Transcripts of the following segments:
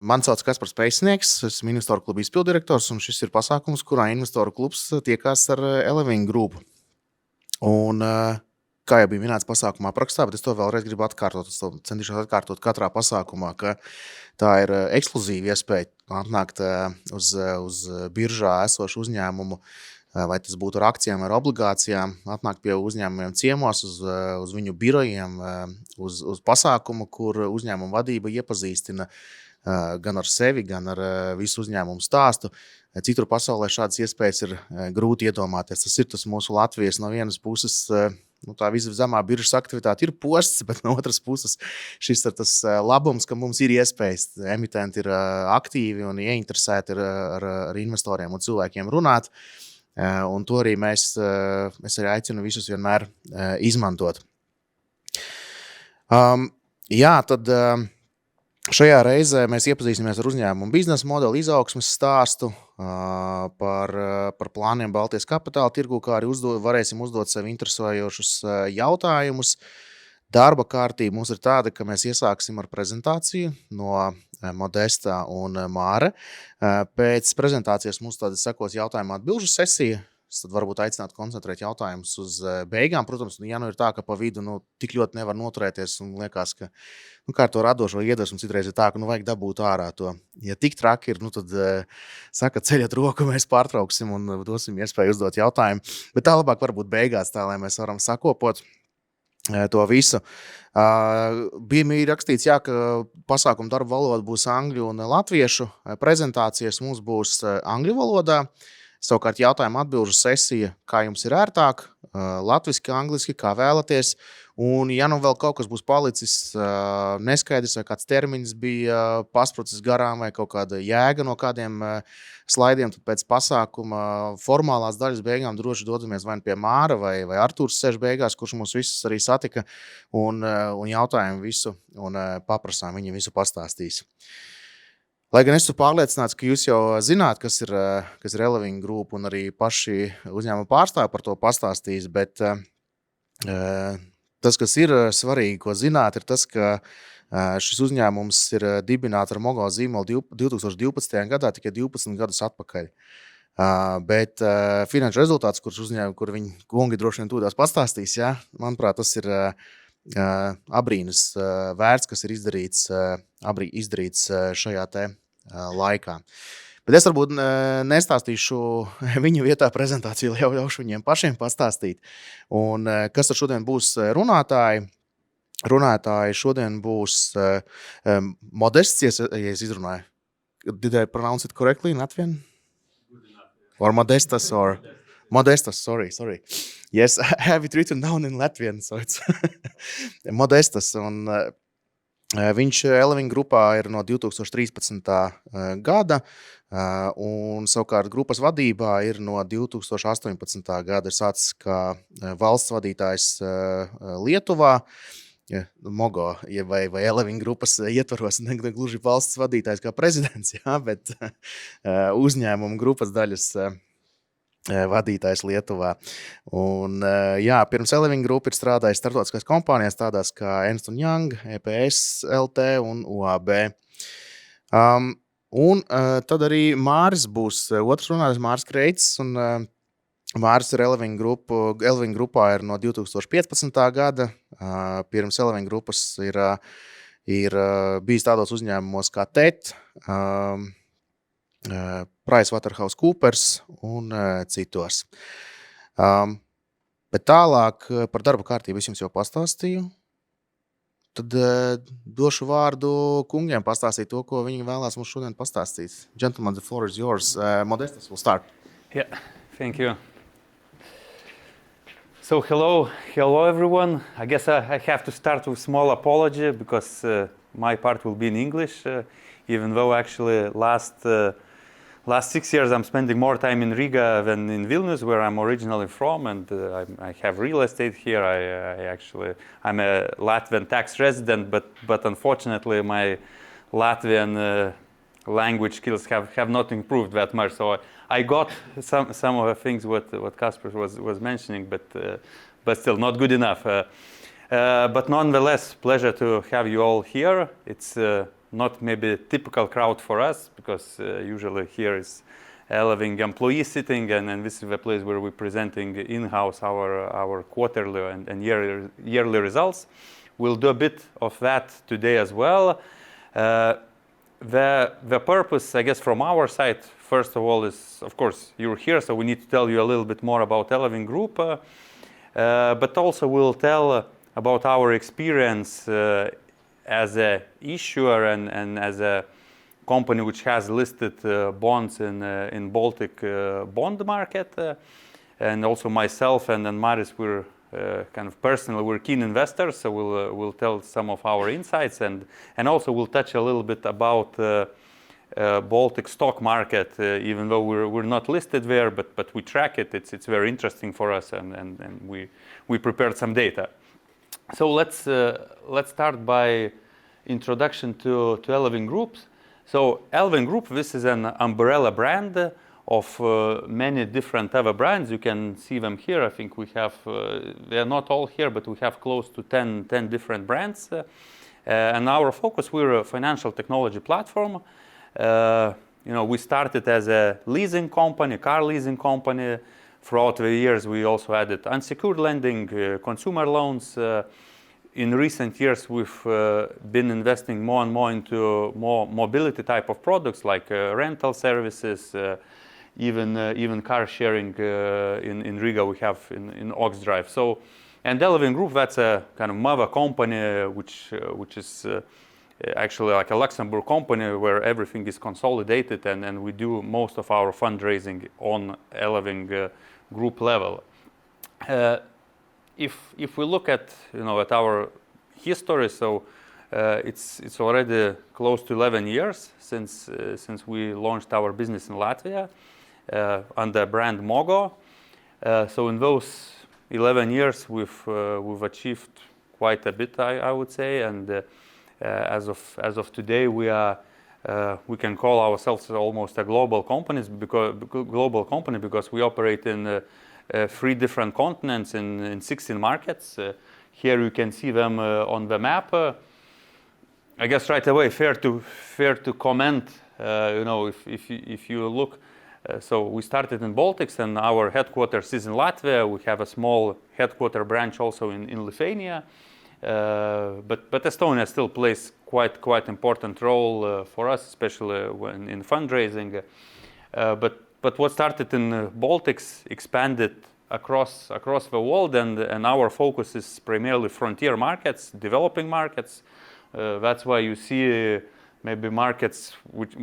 Mani sauc Kaspars Pēcnieks, esmu Investoru Klubu izpildirektors, un šis ir pasākums, kurā Investoru Klubs tiekās ar Eleving Group. Un, kā jau bija minēts pasākumā aprakstā, bet es to vēlreiz gribu atkārtot, es to centīšos atkārtot katrā pasākumā, ka tā ir ekskluzīva iespēja atnākt uz biržā esošu uzņēmumu, vai tas būtu ar akcijām vai obligācijām, atnākt pie uzņēmumiem ciemos, uz viņu birojiem, uz pasākumu, kur uzņēmuma vadība iepazīstina gan ar sevi, gan ar visu uzņēmumu stāstu. Citur pasaulē šādas iespējas ir grūti iedomāties. Tas ir tas mūsu Latvijas no vienas puses, tā viszemā biržas aktivitāte ir posts, bet no otras puses šis ir tas labums, ka mums ir iespējas. Emitenti ir aktīvi un ieinteresēti ar investoriem un cilvēkiem runāt. Un to arī es arī aicinu visus vienmēr izmantot. Tad šajā reizē mēs iepazīsimies ar uzņēmumu biznesa modeli, izaugsmes stāstu, par plāniem Baltijas kapitāla tirgu, kā arī varēsim uzdot sev interesējošus jautājumus. Darba kārtība mums ir tāda, ka mēs iesāksim ar prezentāciju no Modesta un Māre. Pēc prezentācijas mums tad sekos jautājumu atbilžu sesija. Tad varbūt aicināt koncentrēt jautājumus uz beigām. Protams, ja ir tā, ka pa vidu tik ļoti nevar noturēties un liekas, ka kā ar to radošo iedvesmu citreiz ir tā, ka vajag dabūt ārā to. Ja tik traki ir, tad saka, ceļat roku, mēs pārtrauksim un dosim iespēju uzdot jautājumu. Bet tā labāk varbūt beigās tā, lai mēs varam sakopot to visu. Bija rakstīts, ka pasākuma darba valoda būs angļu un latviešu. Prezentācijas mums būs angļu valodā. Savukārt jautājuma atbilžu sesija, kā jums ir ērtāk, latviski, angliski, kā vēlaties. Un ja vēl kaut kas būs palicis neskaidrs, vai kāds terminis bija pasprucis garām, vai kaut kāda jēga no kādiem slaidiem, tad pēc pasākuma formālās daļas beigām droši dodamies vai pie Māra vai Artūrs sēž beigās, kurš mūs visus arī satika, un jautājumu visu un paprasām, viņi visu pastāstīs. Lai gan esmu pārliecināts, ka jūs jau zināt, kas ir Eleving Group, un arī paši uzņēmuma pārstāvji par to pastāstīs, bet tas, kas ir svarīgi, ko zināt, ir tas, ka šis uzņēmums ir dibināts ar Mogo zīmolu 2012. gadā, tikai 12 gadus atpakaļ. Bet finanšu rezultāts, kur viņi kungi droši vien tūdās pastāstīs, manuprāt, tas ir abrīnas vērts, kas ir izdarīts šajā te laikā. Bet es varbūt nestāstīšu viņu vietā prezentāciju, lai ļaušu viņiem pašiem pastāstīt. Un kas tad šodien būs runātāji? Runātāji šodien būs Modests, ja es izrunāju. Did I pronounce it correctly in Latvian? Or Modestas, or Modestas, sorry. Yes, I have it written down in Latvian, so it's Modestas. Un viņš Eleving grupā ir no 2013. gada, un savukārt grupas vadībā ir no 2018. gada. Ir sācis kā valsts vadītājs Lietuvā, Mogo vai Eleving grupas ietvaros, ne gluži valsts vadītājs kā prezidents, bet uzņēmuma grupas daļas vadītājs Lietuvā. Un, pirms Eleving Group ir strādājis starptautiskās kompānijas tādās kā Ernst & Young, EPS, LT un UAB. Tad arī Māris būs otrs runātājs, Māris Kreits, un Māris ir Eleving grupā ir no 2015. gada. Pirms Eleving grupas ir bijis tādos uzņēmumos kā TET, PricewaterhouseCoopers un citos. Bet tālāk par darba kārtību es jums jau pastāstīju. Tad došu vārdu kungiem pastāstīt to, ko viņi vēlās mums šodien pastāstīt. Gentlemen, the floor is yours. Modestas will start. Yeah, thank you. So hello everyone. I guess I have to start with a small apology because my part will be in English, even though actually last 6 years I'm spending more time in Riga than in Vilnius, where I'm originally from, and I have real estate here. I'm a Latvian tax resident, but unfortunately my Latvian language skills have not improved that much. So I got some of the things what Kaspar was mentioning, but still not good enough. But nonetheless, pleasure to have you all here. It's not maybe typical crowd for us, because usually here is Eleving employees sitting, and this is the place where we're presenting in-house our quarterly and yearly results. We'll do a bit of that today as well. The purpose, I guess, from our side, first of all, is, of course, you're here, so we need to tell you a little bit more about Eleving Group, but also we'll tell about our experience as a issuer and as a company which has listed bonds in Baltic bond market, and also myself and Maris, we're kind of personally, we're keen investors, so we'll tell some of our insights, and also we'll touch a little bit about Baltic stock market, even though we're not listed there, but we track it. It's very interesting for us, and we prepared some data. So let's start by introduction to Eleving Group. So Eleving Group, this is an umbrella brand of many different other brands. You can see them here. I think we have, they are not all here, but we have close to 10 different brands. And our focus, we're a financial technology platform. We started as a leasing company, car leasing company. Throughout the years, we also added unsecured lending, consumer loans. In recent years, we've been investing more and more into more mobility type of products like rental services, even car sharing in Riga we have in Ox Drive. So, and Eleving Group, that's a kind of mother company which is actually like a Luxembourg company where everything is consolidated, and we do most of our fundraising on Eleving Group level. If we look at at our history, so it's already close to 11 years since we launched our business in Latvia under brand Mogo. So in those 11 years, we've achieved quite a bit, I would say, and as of today, we can call ourselves almost a global company because we operate in 3 different continents in 16 markets. Here you can see them on the map. I guess right away, fair to comment. If you look, so we started in Baltics, and our headquarters is in Latvia. We have a small headquarter branch also in Lithuania, but Estonia still plays quite important role for us, especially when in fundraising. But what started in Baltics expanded across the world, and our focus is primarily frontier markets, developing markets. That's why you see maybe markets which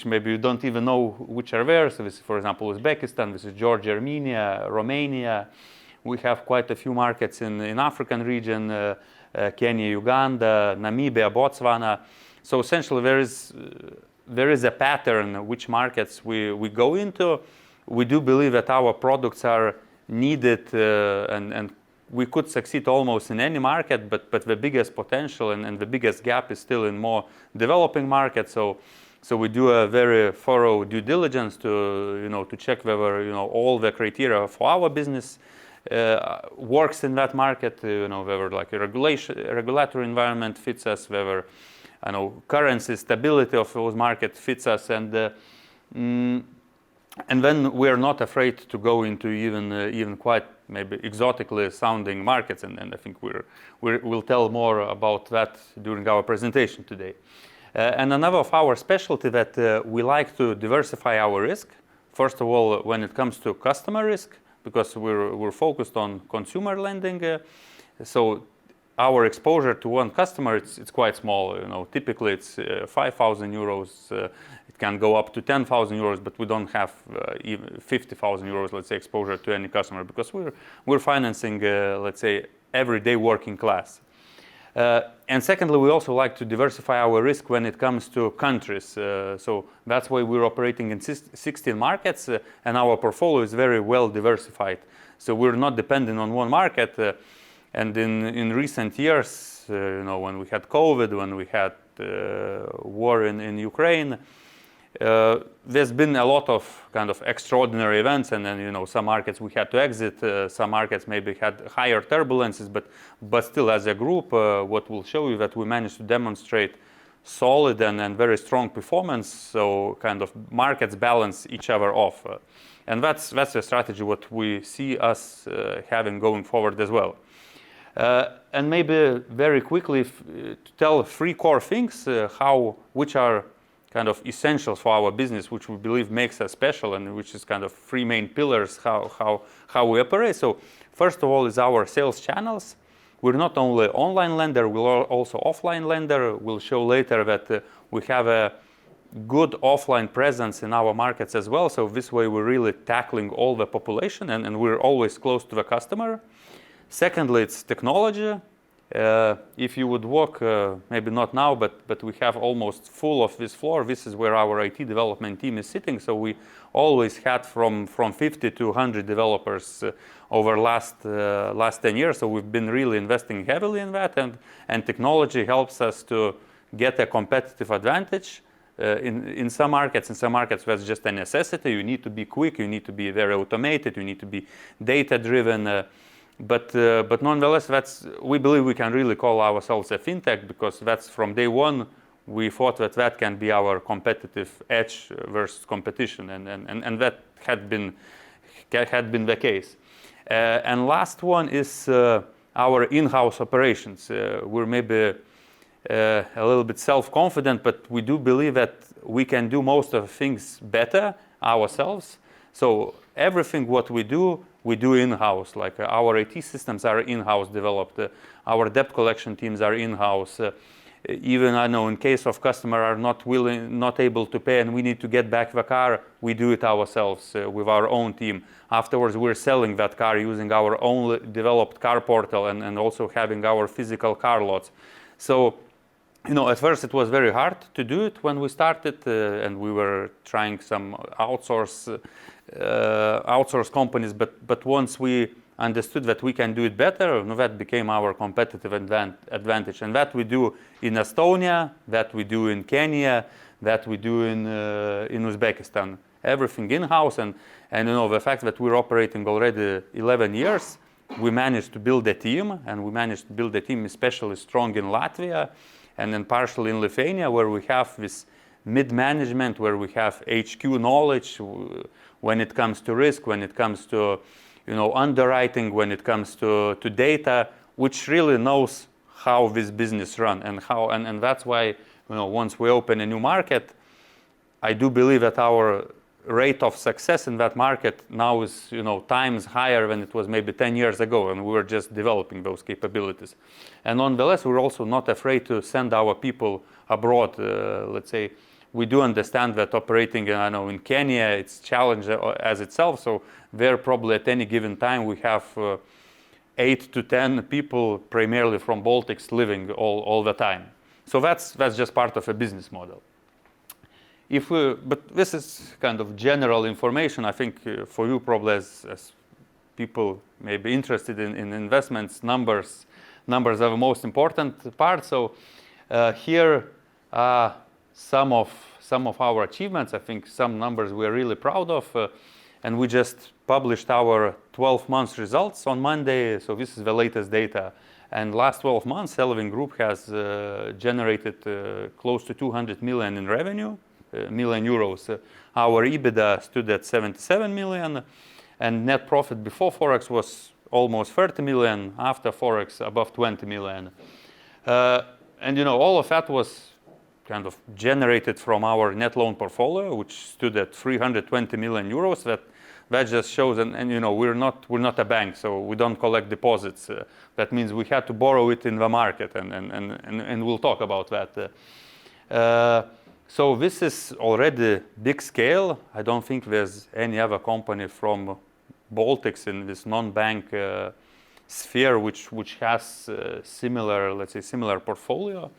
maybe you don't even know which are there. So this is, for example, Uzbekistan, this is Georgia, Armenia, Romania. We have quite a few markets in African region, Kenya, Uganda, Namibia, Botswana. So essentially there is a pattern which markets we go into. We do believe that our products are needed and we could succeed almost in any market, but the biggest potential and the biggest gap is still in more developing markets. So we do a very thorough due diligence to check whether all the criteria for our business works in that market. Whether like a regulatory environment fits us, whether currency stability of those markets fits us, and then we are not afraid to go into even quite maybe exotically sounding markets, and I think we'll tell more about that during our presentation today. And another of our specialty that we like to diversify our risk. First of all, when it comes to customer risk, because we're focused on consumer lending, so our exposure to one customer, it's quite small. Typically it's 5,000 euros. It can go up to 10,000 euros, but we don't have even 50,000 euros, let's say, exposure to any customer, because we're financing, let's say, everyday working class. And secondly, we also like to diversify our risk when it comes to countries. So that's why we're operating in 16 markets, and our portfolio is very well diversified. So we're not dependent on one market. And in recent years, when we had COVID, when we had war in Ukraine, there's been a lot of kind of extraordinary events, and then some markets we had to exit, some markets maybe had higher turbulences, but still as a group, what we'll show you that we managed to demonstrate solid and very strong performance, so kind of markets balance each other off. And that's the strategy what we see us having going forward as well. And maybe very quickly to tell 3 core things, which are kind of essentials for our business, which we believe makes us special, and which is kind of 3 main pillars how we operate. So first of all is our sales channels. We're not only online lender, we're also offline lender. We'll show later that we have a good offline presence in our markets as well. So this way we're really tackling all the population and we're always close to the customer. Secondly, it's technology. If you would walk, maybe not now, but we have almost full of this floor. This is where our IT development team is sitting. So we always had from 50 to 100 developers over last 10 years. So we've been really investing heavily in that, and technology helps us to get a competitive advantage. In some markets, that's just a necessity. You need to be quick, you need to be very automated, you need to be data-driven. But nonetheless, we believe we can really call ourselves a fintech, because that's from day one we thought that can be our competitive edge versus competition, and that had been the case. And last one is our in-house operations. We're maybe a little bit self-confident, but we do believe that we can do most of the things better ourselves. So everything what we do in-house. Like our IT systems are in-house developed. Our debt collection teams are in-house. Even I know in case of customer are not able to pay and we need to get back the car, we do it ourselves with our own team. Afterwards, we're selling that car using our own developed car portal and also having our physical car lots. So, at first it was very hard to do it when we started, and we were trying some outsource companies. But once we understood that we can do it better, that became our competitive advantage. And that we do in Estonia, that we do in Kenya, that we do in Uzbekistan. Everything in-house, and the fact that we're operating already 11 years, we managed to build a team, and we managed to build a team especially strong in Latvia, and then partially in Lithuania, where we have this mid-management, where we have HQ knowledge when it comes to risk, when it comes to underwriting, when it comes to data, which really knows how this business runs and that's why once we open a new market, I do believe that our rate of success in that market now is times higher than it was maybe 10 years ago, and we were just developing those capabilities. And nonetheless, we're also not afraid to send our people abroad. Let's say we do understand that operating in Kenya, it's challenge as itself. So there probably at any given time we have 8 to 10 people primarily from Baltics living all the time. So that's just part of a business model. But this is kind of general information. I think for you probably as people may be interested in investments, numbers are the most important part. So here are some of our achievements. I think some numbers we're really proud of, and we just published our 12 months results on Monday. So this is the latest data. And last 12 months, Eleving Group has generated close to 200 million in revenue. Million euros. Our EBITDA stood at 77 million, and net profit before Forex was almost 30 million, after Forex above 20 million. And all of that was kind of generated from our net loan portfolio, which stood at 320 million euros. That just shows, and we're not a bank, so we don't collect deposits. That means we had to borrow it in the market, and we'll talk about that. So this is already big scale. I don't think there's any other company from Baltics in this non-bank sphere which has similar portfolio.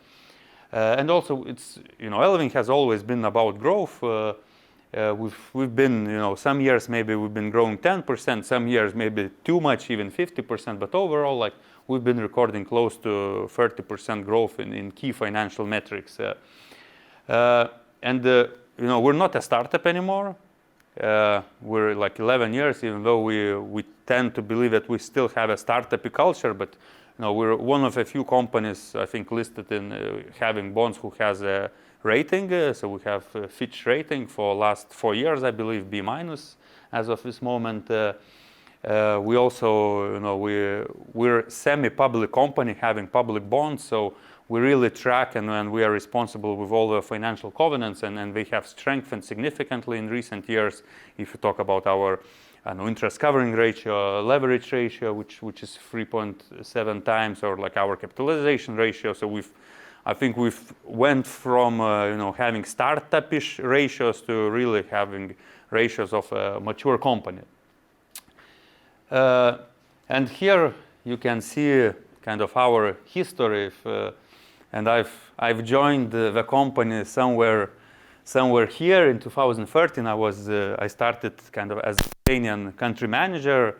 And also, it's Eleving has always been about growth. We've been some years maybe we've been growing 10%, some years maybe too much, even 50%. But overall, we've been recording close to 30% growth in key financial metrics. And we're not a startup anymore. We're 11 years, even though we tend to believe that we still have a startup culture. But we're one of a few companies, I think, listed in having bonds who has a rating. So we have Fitch rating for last 4 years, I believe, B- as of this moment. We also, we're semi-public company having public bonds, so we really track and we are responsible with all the financial covenants, and they have strengthened significantly in recent years. If you talk about our interest covering ratio, leverage ratio, which is 3.7 times, or like our capitalization ratio. So I think we've went from having startup-ish ratios to really having ratios of a mature company. And here you can see kind of our history. And I've joined the company somewhere here in 2013. I started kind of as a Lithuanian country manager.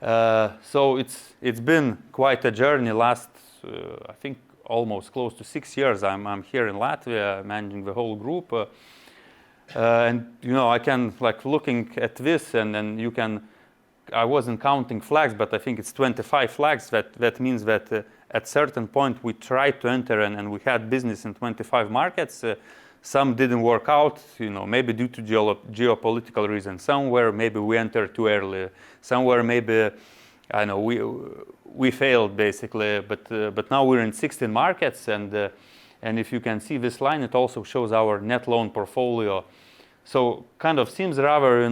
So it's been quite a journey. Last I think almost close to 6 years. I'm here in Latvia managing the whole group. And I can looking at this and you can. I wasn't counting flags, but I think it's 25 flags. That means that at certain point we tried to enter and we had business in 25 markets. Some didn't work out, maybe due to geopolitical reasons. Somewhere maybe we entered too early. Somewhere maybe we failed basically. But now we're in 16 markets, and if you can see this line, it also shows our net loan portfolio. So kind of seems rather,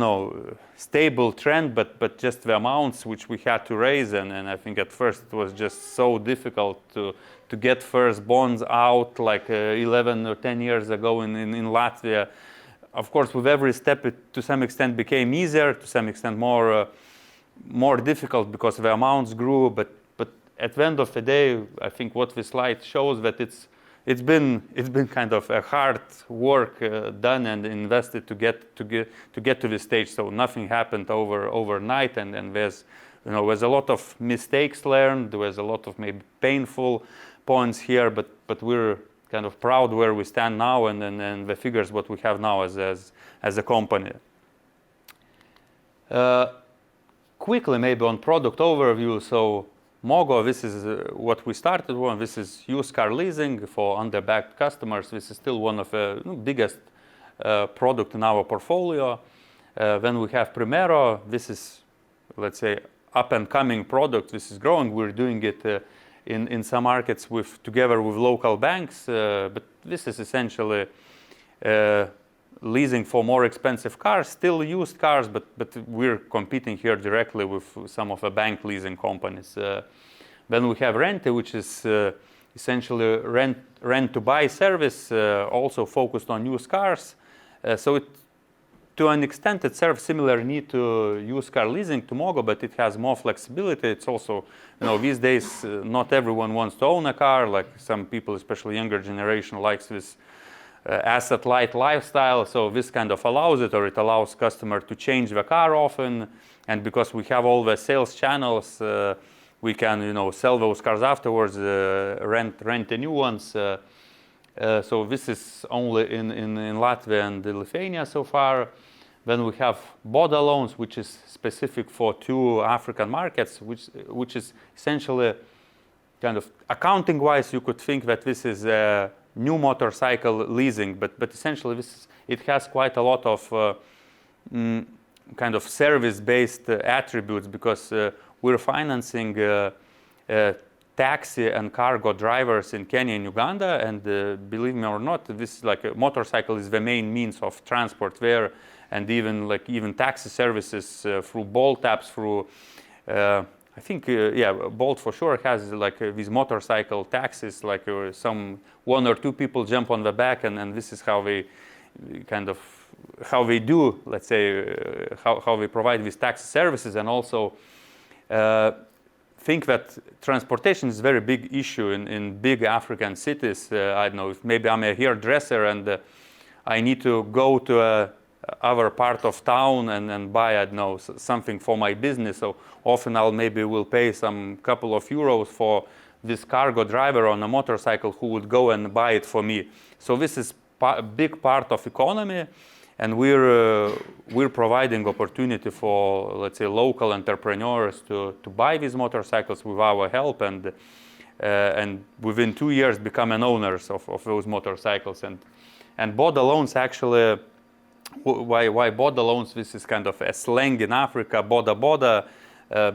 stable trend, but just the amounts which we had to raise, and I think at first it was just so difficult to get first bonds out 11 or 10 years ago in Latvia. Of course, with every step it to some extent became easier, to some extent more difficult because the amounts grew, but at the end of the day, I think what this slide shows that it's been kind of a hard work done and invested to get to this stage. So nothing happened overnight, and there's a lot of mistakes learned. There was a lot of maybe painful points here, but we're kind of proud where we stand now and the figures what we have now as a company. Quickly maybe on product overview. So Mogo, this is what we started on. This is used car leasing for underbacked customers. This is still one of the biggest product in our portfolio. Then we have Primero. This is, let's say, up and coming product. This is growing. We're doing it in some markets together with local banks. But this is essentially leasing for more expensive cars, still used cars, but we're competing here directly with some of the bank leasing companies. Then we have Rente, which is essentially rent to buy service, also focused on used cars. So to an extent it serves similar need to used car leasing to Mogo, but it has more flexibility. It's also, these days not everyone wants to own a car. Like some people, especially younger generation, likes this asset-light lifestyle, so this kind of allows it, or it allows customer to change the car often, and because we have all the sales channels, we can sell those cars afterwards, rent the new ones. So this is only in Latvia and Lithuania so far. Then we have Boda loans, which is specific for 2 African markets, which is essentially kind of accounting-wise, you could think that this is new motorcycle leasing, but essentially it has quite a lot of kind of service-based attributes, because we're financing taxi and cargo drivers in Kenya and Uganda, and believe me or not, this is a motorcycle is the main means of transport there, and even taxi services through Bolt apps, through I think Bolt for sure has these motorcycle taxis, some 1 or 2 people jump on the back, and this is how they do, let's say, how they provide these taxi services. And also think that transportation is a very big issue in big African cities. I don't know, if maybe I'm a hairdresser and I need to go to other part of town and buy, I don't know, something for my business. So often will pay some couple of euros for this cargo driver on a motorcycle who would go and buy it for me. So this is a big part of economy, And we're providing opportunity for, let's say, local entrepreneurs to buy these motorcycles with our help, and within 2 years become an owners of those motorcycles. And boda loans actually, why boda loans? This is kind of a slang in Africa. Boda.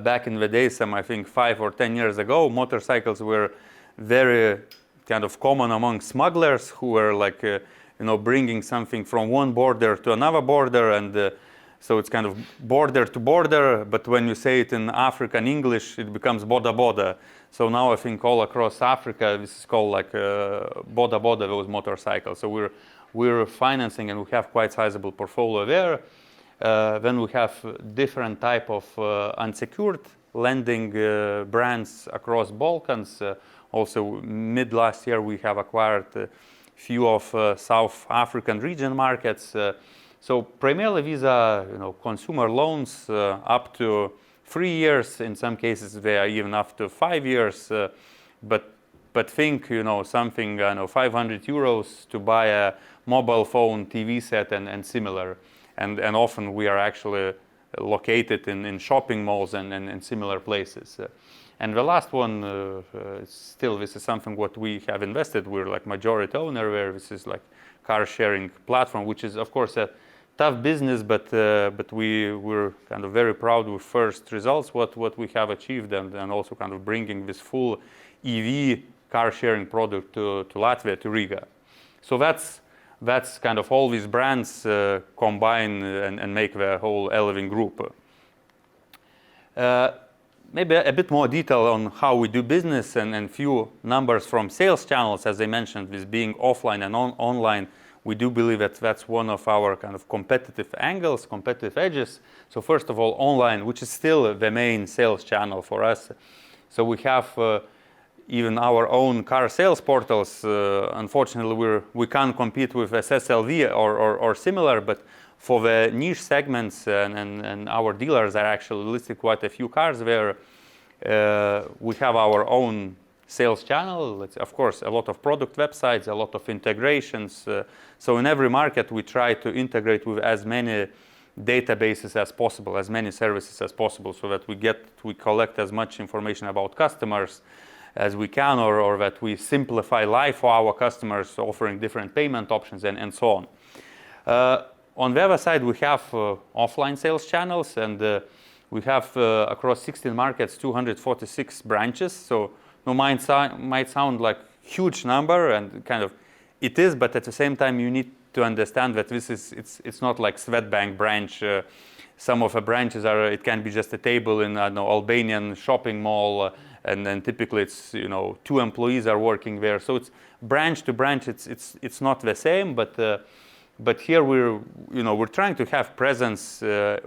Back in the days, I think 5 or 10 years ago, motorcycles were very kind of common among smugglers who were like, bringing something from one border to another border, and so it's kind of border to border. But when you say it in African English, it becomes boda. So now I think all across Africa, this is called like boda, those motorcycles. So we're financing, and we have quite sizable portfolio there. Then we have different type of unsecured lending brands across Balkans. Also, mid last year, we have acquired a few of South African region markets. So primarily these are consumer loans up to 3 years. In some cases, they are even up to 5 years. But think something 500 euros to buy a mobile phone, TV set, and similar. And often we are actually located in shopping malls and similar places. And the last one, still, this is something what we have invested. We're like majority owner where this is like car sharing platform, which is of course a tough business, but we're kind of very proud with first results what we have achieved, and also kind of bringing this full EV car sharing product to Latvia, to Riga. So that's kind of all these brands combine and make the whole Eleving Group. Maybe a bit more detail on how we do business, and few numbers from sales channels. As I mentioned, this being offline and online, we do believe that that's one of our kind of competitive angles, competitive edges. So first of all, online, which is still the main sales channel for us. So we have even our own car sales portals. Unfortunately, we can't compete with SSLV or similar, but for the niche segments, and our dealers are actually listed quite a few cars where we have our own sales channel. Of course, a lot of product websites, a lot of integrations. So in every market, we try to integrate with as many databases as possible, as many services as possible, so that we collect as much information about customers as we can, or that we simplify life for our customers, offering different payment options and so on. On the other side, we have offline sales channels, and we have across 16 markets 246 branches. So might sound like huge number, and kind of it is, but at the same time you need to understand that it's not like Swedbank branch. Some of the branches it can be just a table in Albanian shopping mall, and then typically it's 2 employees are working there. So it's branch to branch. It's not the same, but here we're trying to have presence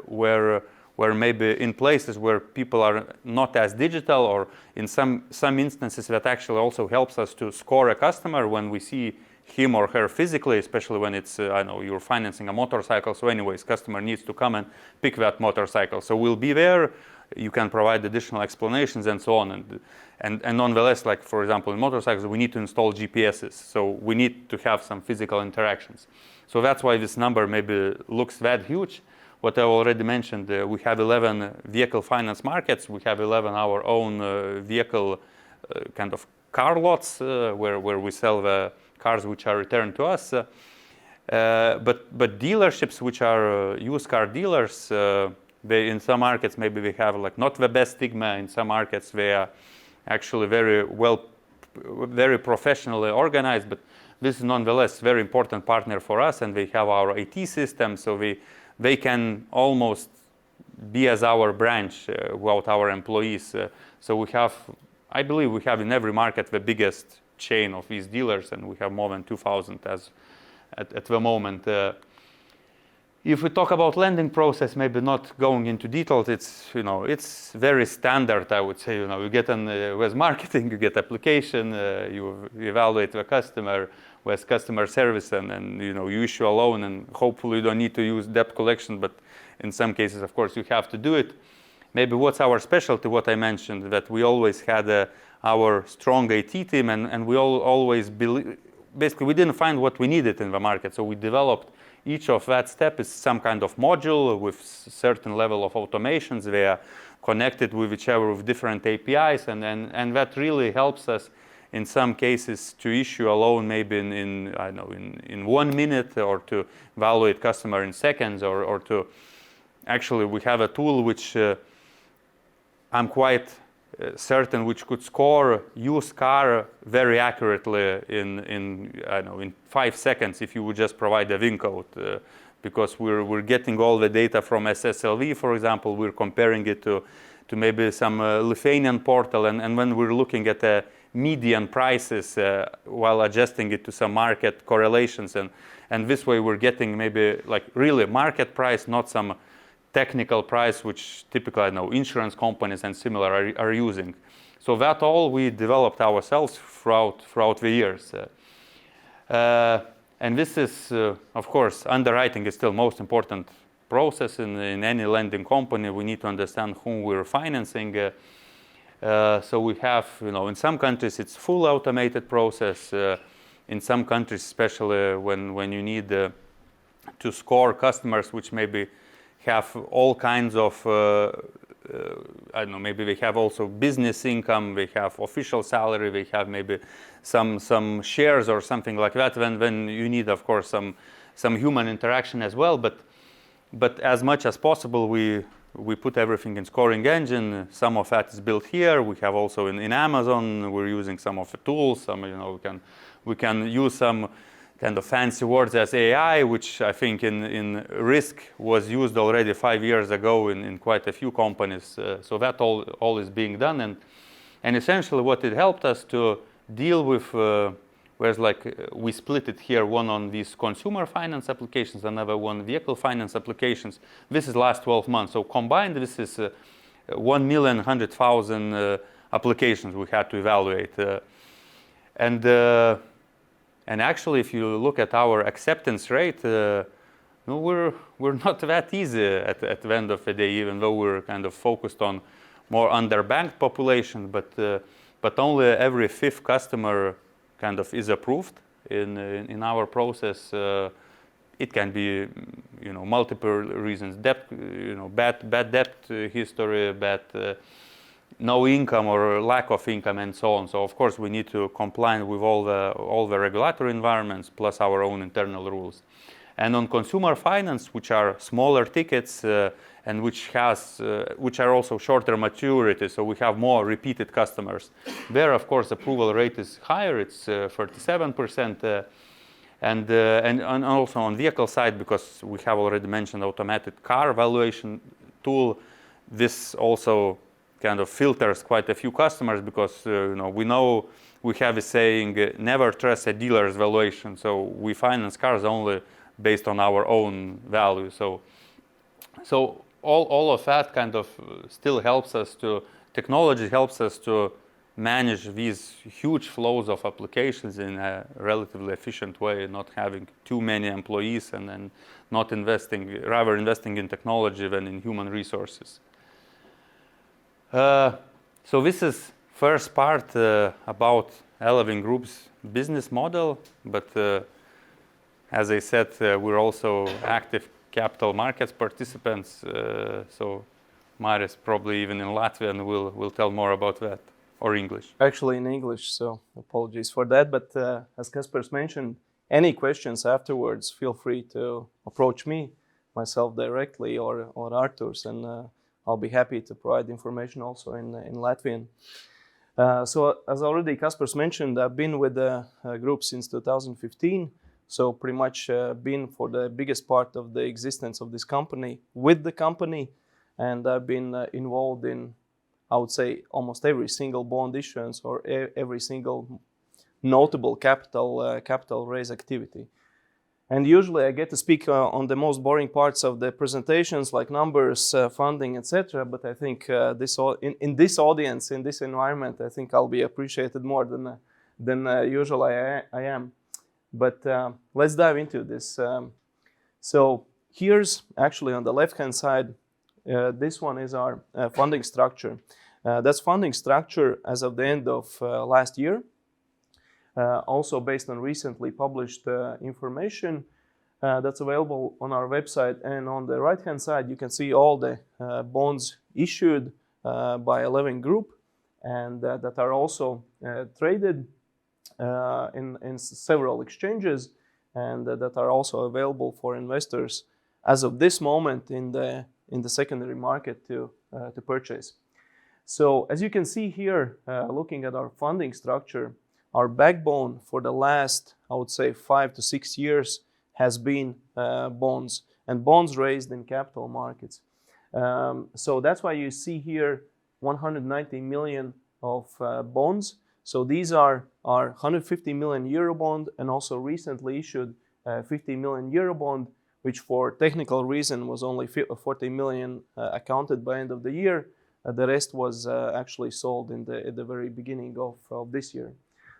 where maybe in places where people are not as digital, or in some instances that actually also helps us to score a customer when we see him or her physically, especially when it's you're financing a motorcycle. So anyways, customer needs to come and pick that motorcycle. So we'll be there. You can provide additional explanations and so on. And nonetheless, like for example, in motorcycles, we need to install GPSs. So we need to have some physical interactions. So that's why this number maybe looks that huge. What I already mentioned, we have 11 vehicle finance markets. We have 11 our own vehicle kind of car lots where we sell the cars which are returned to us. But dealerships, which are used car dealers, they in some markets maybe they have like not the best stigma. In some markets they are actually very professionally organized. But this is nonetheless very important partner for us, and they have our IT system, so they can almost be as our branch without our employees. So I believe we have in every market the biggest chain of these dealers, and we have more than 2,000 at the moment. If we talk about lending process, maybe not going into details, it's very standard, I would say. You get with marketing, you get application, you evaluate the customer, with customer service, and you issue a loan, and hopefully you don't need to use debt collection, but in some cases, of course, you have to do it. Maybe what's our specialty, what I mentioned, that we always had our strong IT team, and we always believe, basically we didn't find what we needed in the market, so we developed each of that step is some kind of module with certain level of automations. They are connected with each other with different APIs, and that really helps us in some cases to issue a loan maybe in 1 minute, or to evaluate customer in seconds, or to actually we have a tool which I'm quite certain which could score used car very accurately in 5 seconds if you would just provide a VIN code, because we're getting all the data from SSLV, for example. We're comparing it to maybe some Lithuanian portal, and when we're looking at the median prices while adjusting it to some market correlations, and this way we're getting maybe like really market price, not some technical price which typically insurance companies and similar are using. So that all we developed ourselves throughout the years. And this is, of course, underwriting is still most important process in any lending company. We need to understand whom we're financing. So we have, in some countries it's full automated process. In some countries, especially when you need to score customers which maybe have all kinds of, maybe they have also business income, they have official salary, they have maybe some shares or something like that, when you need, of course, some human interaction as well. But as much as possible, we put everything in scoring engine. Some of that is built here. We have also in Amazon, we're using some of the tools. We can use some kind of fancy words as AI, which I think in risk was used already 5 years ago in quite a few companies. So that all is being done, and essentially what it helped us to deal with, whereas we split it here, one on these consumer finance applications, another one vehicle finance applications. This is last 12 months. So combined, this is 1,100,000 applications we had to evaluate. And actually, if you look at our acceptance rate, we're not that easy at the end of the day, even though we're kind of focused on more underbanked population. But only every 5th customer kind of is approved in our process. It can be, multiple reasons: debt, bad debt history, bad no income or lack of income, and so on. So of course we need to comply with all the regulatory environments plus our own internal rules. And on consumer finance, which are smaller tickets and which are also shorter maturity, so we have more repeated customers. There, of course, approval rate is higher. It's 37%. And also on vehicle side, because we have already mentioned automated car valuation tool, this also kind of filters quite a few customers, because we know we have a saying, never trust a dealer's valuation. So we finance cars only based on our own value. So all of that kind of still helps us technology helps us to manage these huge flows of applications in a relatively efficient way, not having too many employees, and then rather investing in technology than in human resources. So this is first part about Eleving Group's business model, but as I said, we're also active capital markets participants. So Marius, probably even in Latvian, will tell more about that, or English. Actually in English, so apologies for that. But as Kaspars mentioned, any questions afterwards, feel free to approach myself directly, or Arturs, and I'll be happy to provide information also in Latvian. So as already Kaspars mentioned, I've been with the group since 2015. So pretty much been for the biggest part of the existence of this company with the company. And I've been involved in, I would say, almost every single bond issuance or every single notable capital raise activity. And usually I get to speak on the most boring parts of the presentations, like numbers, funding, etc. But I think in this audience, in this environment, I think I'll be appreciated more than usually I am. But let's dive into this. So here's actually on the left-hand side, this one is our funding structure. That's funding structure as of the end of last year. Also based on recently published information. that's available on our website. And on the right-hand side, you can see all the bonds issued by Eleving Group and that are also traded in several exchanges and that are also available for investors as of this moment in the secondary market to purchase. So as you can see here, looking at our funding structure, our backbone for the last, I would say, 5 to 6 years has been bonds, and bonds raised in capital markets. So that's why you see here 190 million of bonds. So these are our 150 million euro bond and also recently issued 50 million euro bond, which for technical reason was only 40 million accounted by end of the year. The rest was actually sold at the very beginning of this year.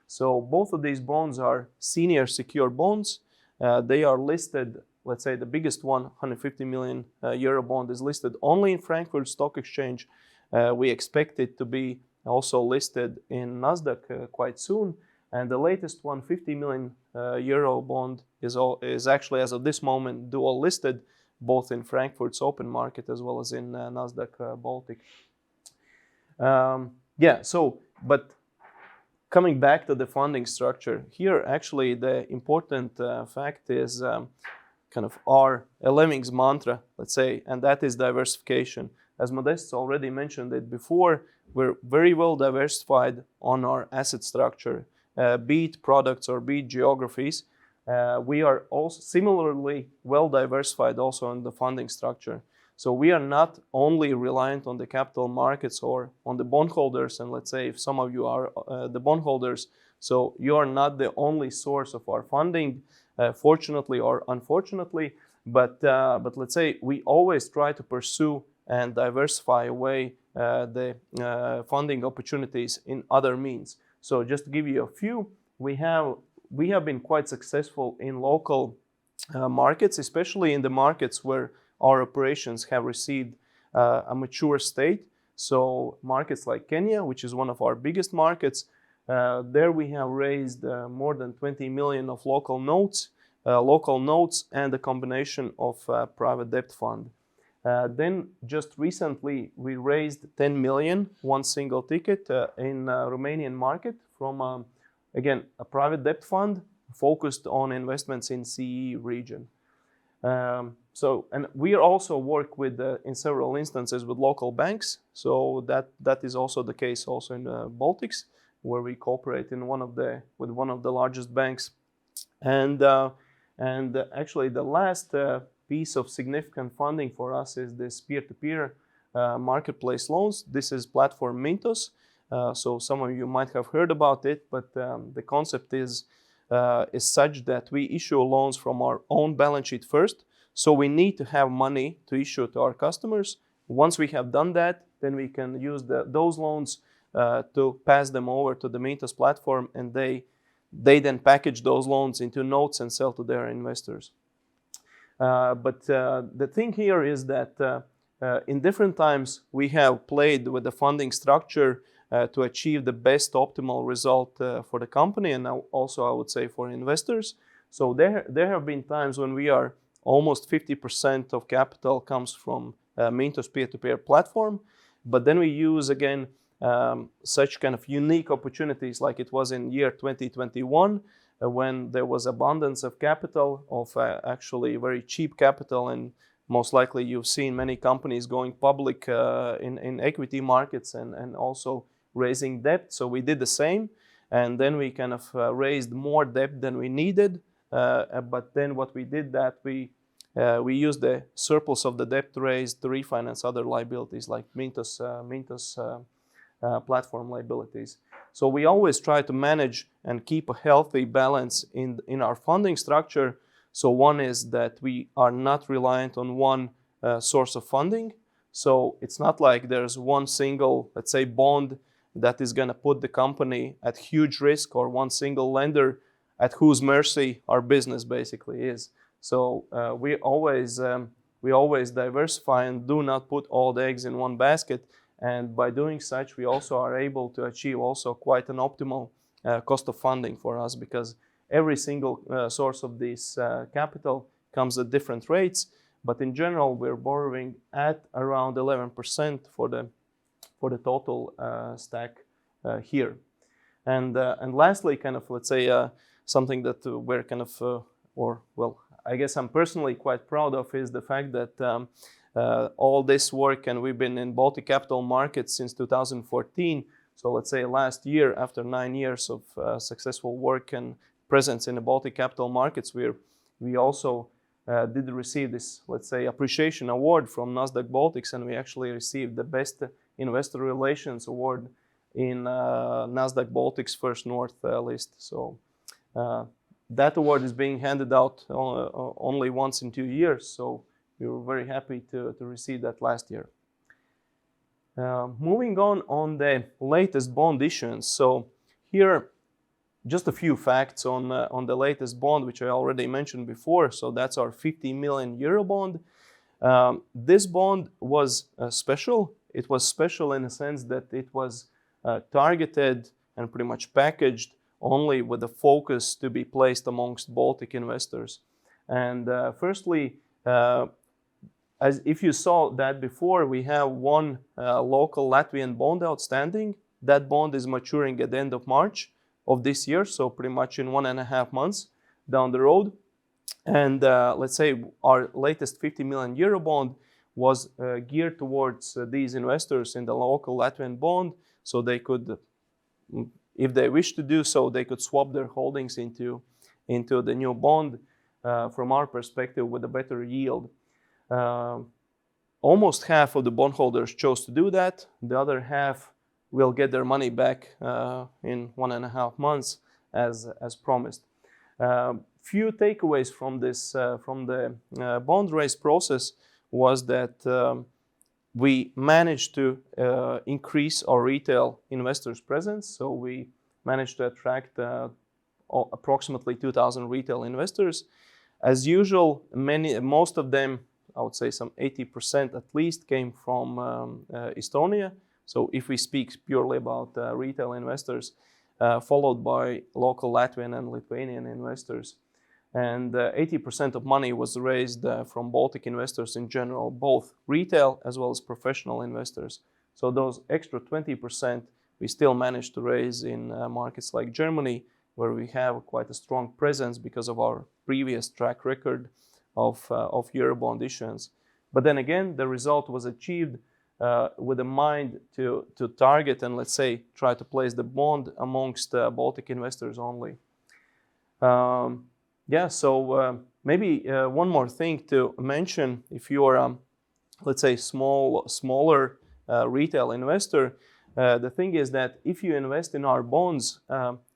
So both of these bonds are senior secured bonds. They are listed, let's say the biggest one, 150 million euro bond, is listed only in Frankfurt Stock Exchange. We expect it to be also listed in Nasdaq quite soon. And the latest one, 50 million euro bond, is actually, as of this moment, dual listed, both in Frankfurt's open market as well as in Nasdaq Baltic. But coming back to the funding structure, here actually the important fact is kind of our Eleving's mantra, let's say, and that is diversification. As Modestas already mentioned it before, we're very well diversified on our asset structure, be it products or be it geographies. We are also similarly well diversified also in the funding structure. So we are not only reliant on the capital markets or on the bondholders, and let's say if some of you are the bondholders, so you are not the only source of our funding, fortunately or unfortunately, but let's say we always try to pursue and diversify away the funding opportunities in other means. So just to give you a few, we have been quite successful in local markets, especially in the markets where our operations have received a mature state. So markets like Kenya, which is one of our biggest markets, there we have raised more than 20 million of local notes and a combination of private debt fund. Then just recently we raised 10 million, one single ticket in Romanian market from, again, a private debt fund focused on investments in CE region. And we also work with, in several instances, with local banks. So that is also the case also in the Baltics, where we cooperate with one of the largest banks. And actually, the last piece of significant funding for us is this peer-to-peer marketplace loans. This is platform Mintos. So some of you might have heard about it, but the concept is such that we issue loans from our own balance sheet first. So we need to have money to issue to our customers. Once we have done that, then we can use those loans to pass them over to the Mintos platform, and they then package those loans into notes and sell to their investors. But the thing here is that in different times we have played with the funding structure to achieve the best optimal result for the company, and also I would say for investors. So there have been times when we are almost 50% of capital comes from Mintos peer-to-peer platform, but then we use again such kind of unique opportunities like it was in year 2021 when there was abundance of capital, of actually very cheap capital, and most likely you've seen many companies going public in equity markets and also raising debt. So we did the same, and then we kind of raised more debt than we needed. But then what we did that we used the surplus of the debt raised to refinance other liabilities like Mintos platform liabilities. So we always try to manage and keep a healthy balance in our funding structure. So one is that we are not reliant on one source of funding. So it's not like there's one single, let's say, bond that is going to put the company at huge risk, or one single lender at whose mercy our business basically is. So we always diversify and do not put all the eggs in one basket. And by doing such, we also are able to achieve also quite an optimal cost of funding for us, because every single source of this capital comes at different rates, but in general, we're borrowing at around 11% for the total stack here. And lastly, kind of, let's say, something that we're kind of, I guess I'm personally quite proud of is the fact that all this work, and we've been in Baltic capital markets since 2014. So let's say last year, after 9 years of successful work and presence in the Baltic capital markets, we also did receive this, let's say, appreciation award from Nasdaq Baltics, and we actually received the Best Investor Relations Award in Nasdaq Baltics First North list. So that award is being handed out only once in 2 years. So we were very happy to receive that last year. Moving on the latest bond issuance. So here, just a few facts on the latest bond, which I already mentioned before. So that's our 50 million euro bond. This bond was special. It was special in the sense that it was targeted and pretty much packaged only with the focus to be placed amongst Baltic investors. And firstly, as if you saw that before, we have one local Latvian bond outstanding. That bond is maturing at the end of March of this year, so pretty much in 1.5 months down the road. And let's say our latest 50 million euro bond was geared towards these investors in the local Latvian bond, so they could, if they wish to do so, they could swap their holdings into the new bond from our perspective with a better yield. Almost half of the bondholders chose to do that. The other half will get their money back in 1.5 months as promised. Few takeaways from this from the bond raise process was that we managed to increase our retail investors presence. So we managed to attract approximately 2,000 retail investors. As usual, most of them, I would say some 80% at least, came from Estonia. So if we speak purely about retail investors, followed by local Latvian and Lithuanian investors. And 80% of money was raised from Baltic investors in general, both retail as well as professional investors. So those extra 20% we still managed to raise in markets like Germany, where we have quite a strong presence because of our previous track record of Eurobond issuance. But then again, the result was achieved with a mind to target and, let's say, try to place the bond amongst Baltic investors only. Maybe one more thing to mention: if you are, let's say, smaller retail investor, the thing is that if you invest in our bonds,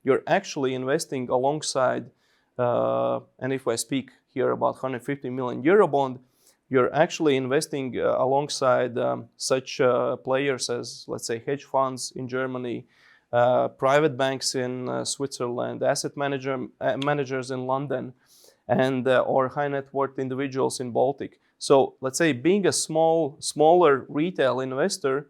you're actually investing alongside, and if I speak here about 150 million euro bond, you're actually investing alongside such players as, let's say, hedge funds in Germany, private banks in Switzerland, asset managers in London, and or high net worth individuals in Baltic. So let's say, being a smaller retail investor,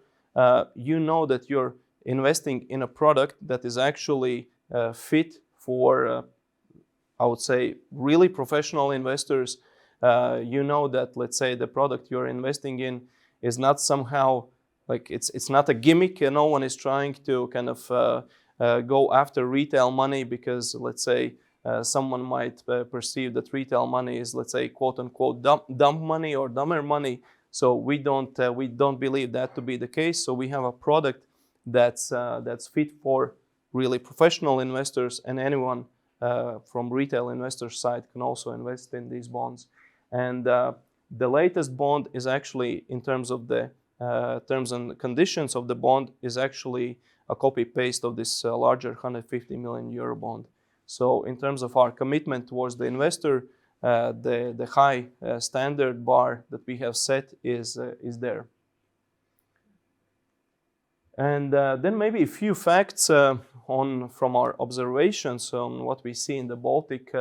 you know that you're investing in a product that is actually fit for, I would say, really professional investors. You know that, let's say, the product you're investing in is not somehow like it's not a gimmick. No one is trying to kind of go after retail money because, let's say, someone might perceive that retail money is, let's say, quote unquote dumb money or dumber money. So we don't believe that to be the case. So we have a product that's fit for really professional investors, and anyone from retail investor side can also invest in these bonds. And the latest bond is actually, in terms of the terms and conditions of the bond, is actually a copy-paste of this larger 150 million euro bond. So in terms of our commitment towards the investor, the high standard bar that we have set is there. And then maybe a few facts from our observations on what we see in the Baltic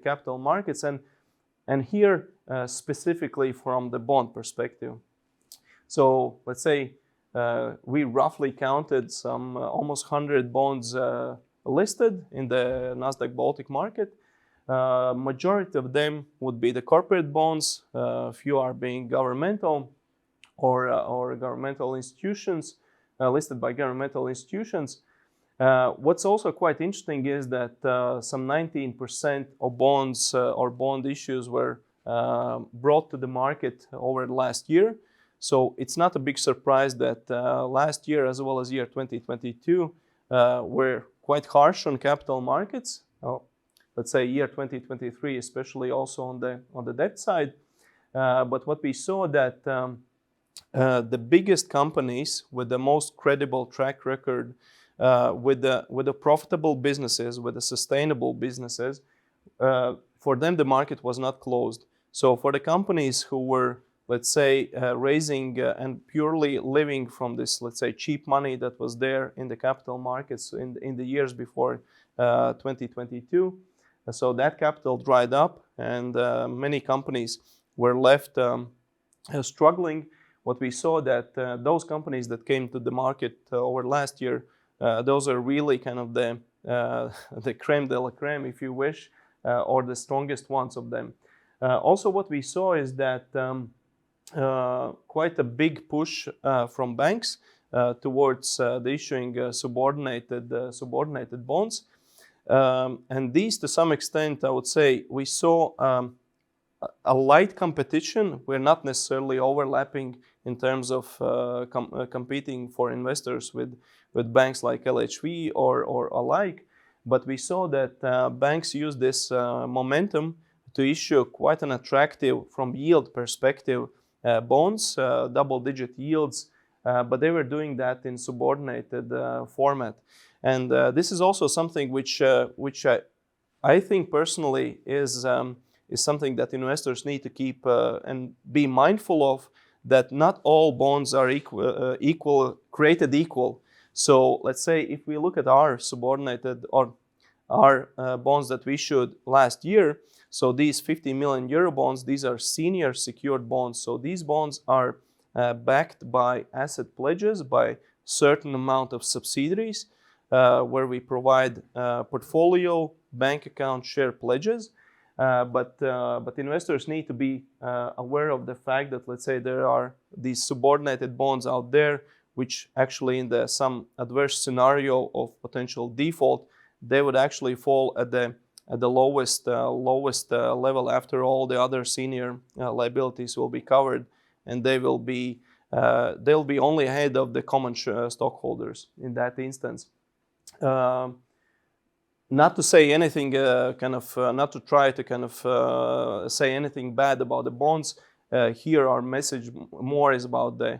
capital markets, and here specifically from the bond perspective. So let's say we roughly counted some almost 100 bonds listed in the Nasdaq Baltic market. Majority of them would be the corporate bonds. Few are being governmental or governmental institutions, listed by governmental institutions. What's also quite interesting is that some 19% of bonds or bond issues were brought to the market over the last year. So it's not a big surprise that last year as well as year 2022 were quite harsh on capital markets. Let's say year 2023, especially also on the debt side. But what we saw that the biggest companies with the most credible track record, with the profitable businesses, with the sustainable businesses, for them the market was not closed. So for the companies who were, let's say, raising and purely living from this, let's say, cheap money that was there in the capital markets in the years before 2022, so that capital dried up and many companies were left struggling. What we saw that those companies that came to the market over last year, those are really kind of the creme de la creme, if you wish, or the strongest ones of them. Also, what we saw is that quite a big push from banks towards the issuing subordinated bonds. And these, to some extent, I would say, we saw a light competition. We're not necessarily overlapping in terms of competing for investors with banks like LHV or alike, but we saw that banks use this momentum to issue quite an attractive, from yield perspective, bonds, double-digit yields, but they were doing that in subordinated format. And this is also something which I think personally is something that investors need to keep and be mindful of, that not all bonds are created equal. So let's say if we look at our subordinated or our bonds that we issued last year, so these 50 million euro bonds, these are senior secured bonds. So these bonds are backed by asset pledges, by certain amount of subsidiaries, where we provide portfolio, bank account, share pledges. But investors need to be aware of the fact that, let's say, there are these subordinated bonds out there, which actually in some adverse scenario of potential default, they would actually fall at the lowest level after all the other senior liabilities will be covered, and they'll be only ahead of the common stockholders in that instance. Not to say anything, not to try to say anything bad about the bonds. Here our message more is about the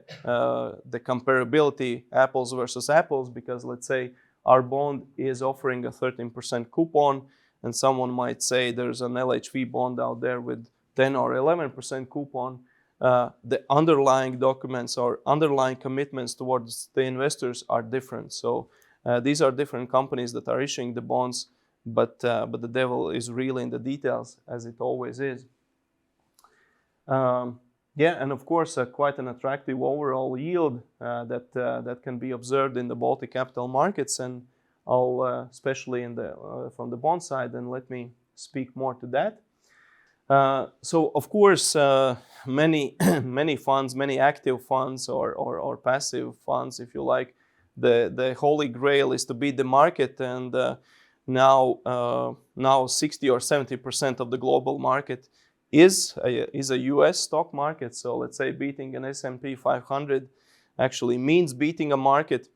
comparability, apples versus apples, because let's say our bond is offering a 13% coupon, and someone might say there's an LHV bond out there with 10 or 11% coupon. The underlying documents or underlying commitments towards the investors are different. So these are different companies that are issuing the bonds, but the devil is really in the details, as it always is. And of course, quite an attractive overall yield that can be observed in the Baltic capital markets, and I'll especially from the bond side, and let me speak more to that. So of course, many funds, many active funds or passive funds, if you like, the holy grail is to beat the market, and now 60 or 70% of the global market is a US stock market. So let's say beating an S&P 500 actually means beating a market.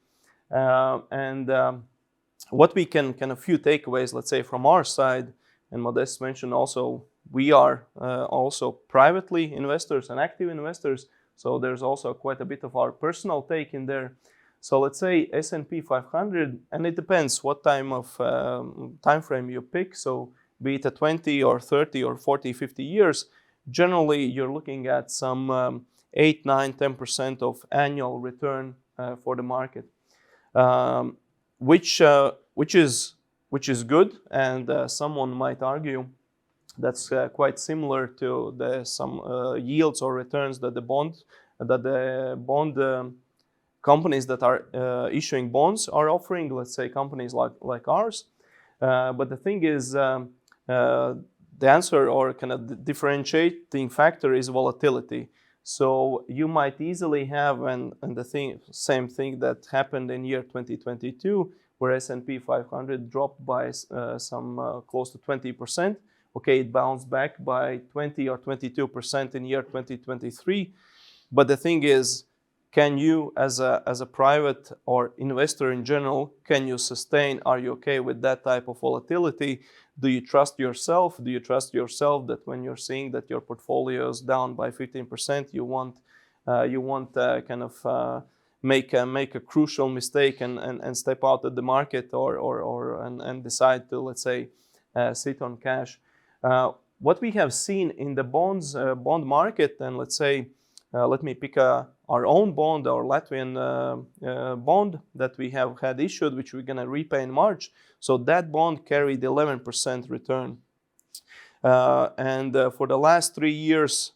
What we can a few takeaways, let's say, from our side, and Modest mentioned also, we are also privately investors and active investors. So there's also quite a bit of our personal take in there. So let's say S&P 500, and it depends what time frame you pick. So be it a 20 or 30 or 40, 50 years, generally you're looking at some 8, 9, 10% of annual return for the market, which is good. And someone might argue that's quite similar to some yields or returns that the bond companies that are issuing bonds are offering. Let's say companies like ours. But the thing is, the answer or kind of the differentiating factor is volatility. So you might easily have same thing that happened in year 2022, where S&P 500 dropped by some close to 20%. Okay, it bounced back by 20 or 22% in year 2023. But the thing is, can you, as a private or investor in general, can you sustain? Are you okay with that type of volatility? Do you trust yourself? Do you trust yourself that when you're seeing that your portfolio is down by 15%, you won't make a crucial mistake and step out of the market and decide to, let's say, sit on cash? What we have seen in the bond market, and let's say, let me pick our own bond, our Latvian bond that we have had issued, which we're going to repay in March. So that bond carried 11% return. And for the last 3 years,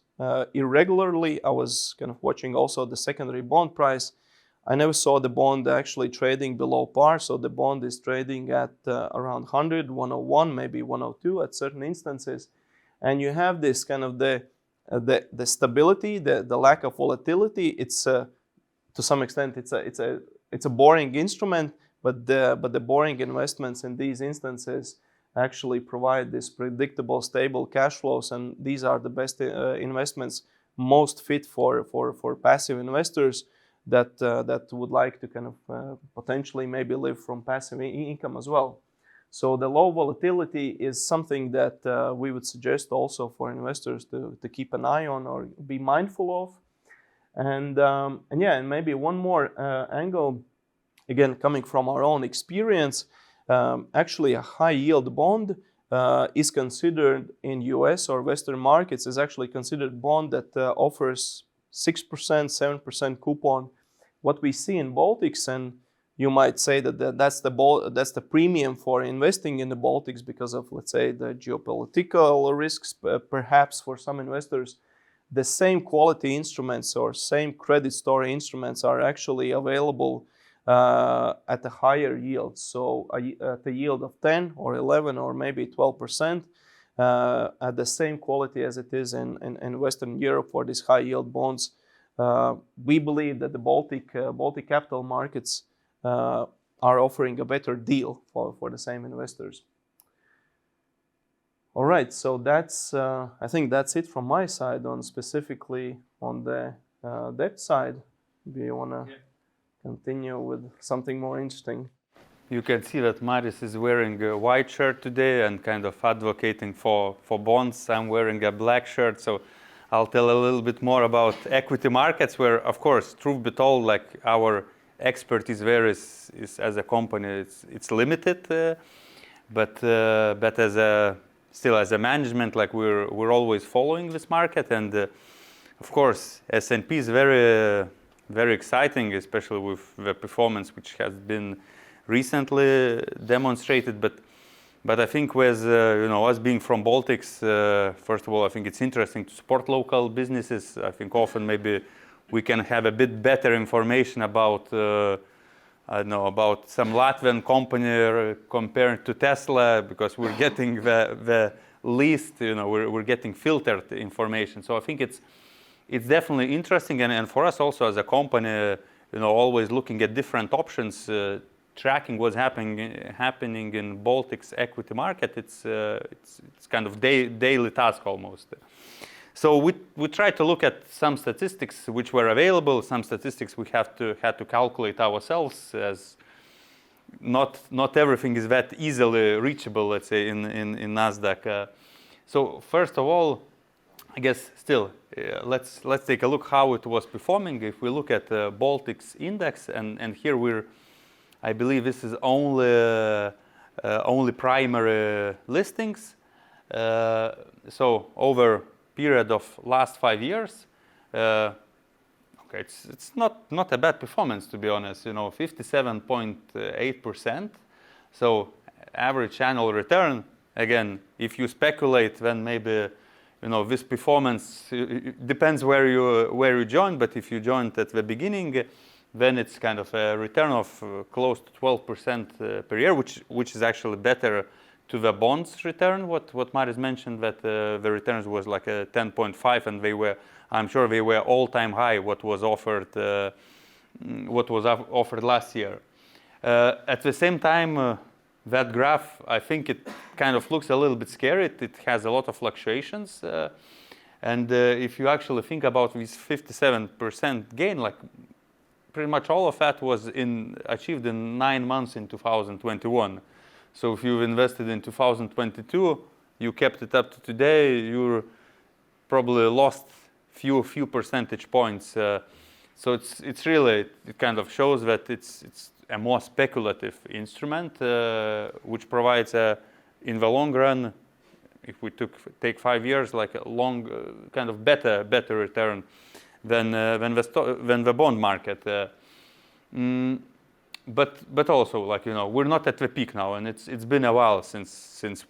irregularly, I was kind of watching also the secondary bond price. I never saw the bond actually trading below par. So the bond is trading at around 100, 101, maybe 102 at certain instances. And you have this kind of the stability, the lack of volatility. It's to some extent it's a boring instrument, but the boring investments in these instances actually provide this predictable, stable cash flows, and these are the best investments, most fit for passive investors that would like to kind of potentially maybe live from passive income as well. So the low volatility is something that we would suggest also for investors to keep an eye on or be mindful of. And maybe one more angle, again, coming from our own experience, actually a high yield bond is considered in US or Western markets is actually considered bond that offers 6%, 7% coupon. What we see in Baltics, and you might say that's the premium for investing in the Baltics because of, let's say, the geopolitical risks, perhaps for some investors. The same quality instruments or same credit story instruments are actually available at a higher yield. So at a yield of 10 or 11 or maybe 12% at the same quality as it is in Western Europe for these high yield bonds. We believe that the Baltic capital markets are offering a better deal for the same investors. All right, so that's I think that's it from my side on specifically on the debt side. Do you want to continue with something more interesting? You can see that Maris is wearing a white shirt today and kind of advocating for bonds. I'm wearing a black shirt, so I'll tell a little bit more about equity markets, where, of course, truth be told, like our expertise there is as a company, it's limited, but as a management, like we're always following this market, and of course, S&P is very very exciting, especially with the performance which has been recently demonstrated. But I think with us being from Baltics, first of all, I think it's interesting to support local businesses. I think often maybe we can have a bit better information about about some Latvian company compared to Tesla, because we're getting the least, we're getting filtered information. So I think it's definitely interesting, and for us also as a company, always looking at different options, tracking what's happening in Baltics equity market. It's kind of daily task almost. So we try to look at some statistics which were available, some statistics we had to calculate ourselves, as not everything is that easily reachable, let's say, in Nasdaq. So first of all, I guess still let's take a look how it was performing. If we look at the Baltics index, and here I believe this is only primary listings. So over period of last 5 years, okay, it's not a bad performance, to be honest. 57.8%. So average annual return. Again, if you speculate, then maybe this performance depends where you joined. But if you joined at the beginning, then it's kind of a return of close to 12% per year, which is actually better to the bonds return. What Maris mentioned, that the returns was like a 10.5, and they were, I'm sure they were all-time high. What was offered last year. At the same time, that graph, I think it kind of looks a little bit scary. It has a lot of fluctuations. And if you actually think about this 57% gain, like pretty much all of that was achieved in 9 months in 2021. So if you've invested in 2022, you kept it up to today, you're probably lost few percentage points. So it's really, it kind of shows that it's a more speculative instrument, which provides in the long run, if we take 5 years, like a long, kind of better return than the bond market. But also, like, you know, we're not at the peak now, and it's been a while since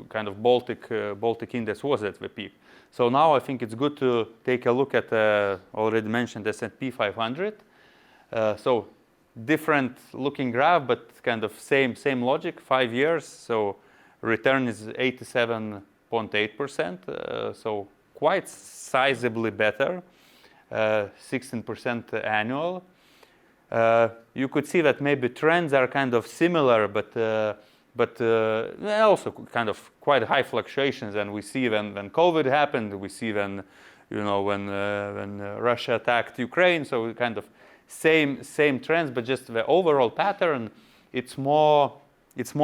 kind of Baltic index was at the peak. So now I think it's good to take a look at already mentioned S&P 500. So different looking graph, but kind of same logic. 5 years, so return is 87.8%. So quite sizably better, 16% annual. You could see that maybe trends are kind of similar, but also kind of quite high fluctuations. And we see when COVID happened, we see when Russia attacked Ukraine. So kind of same trends, but just the overall pattern, it's more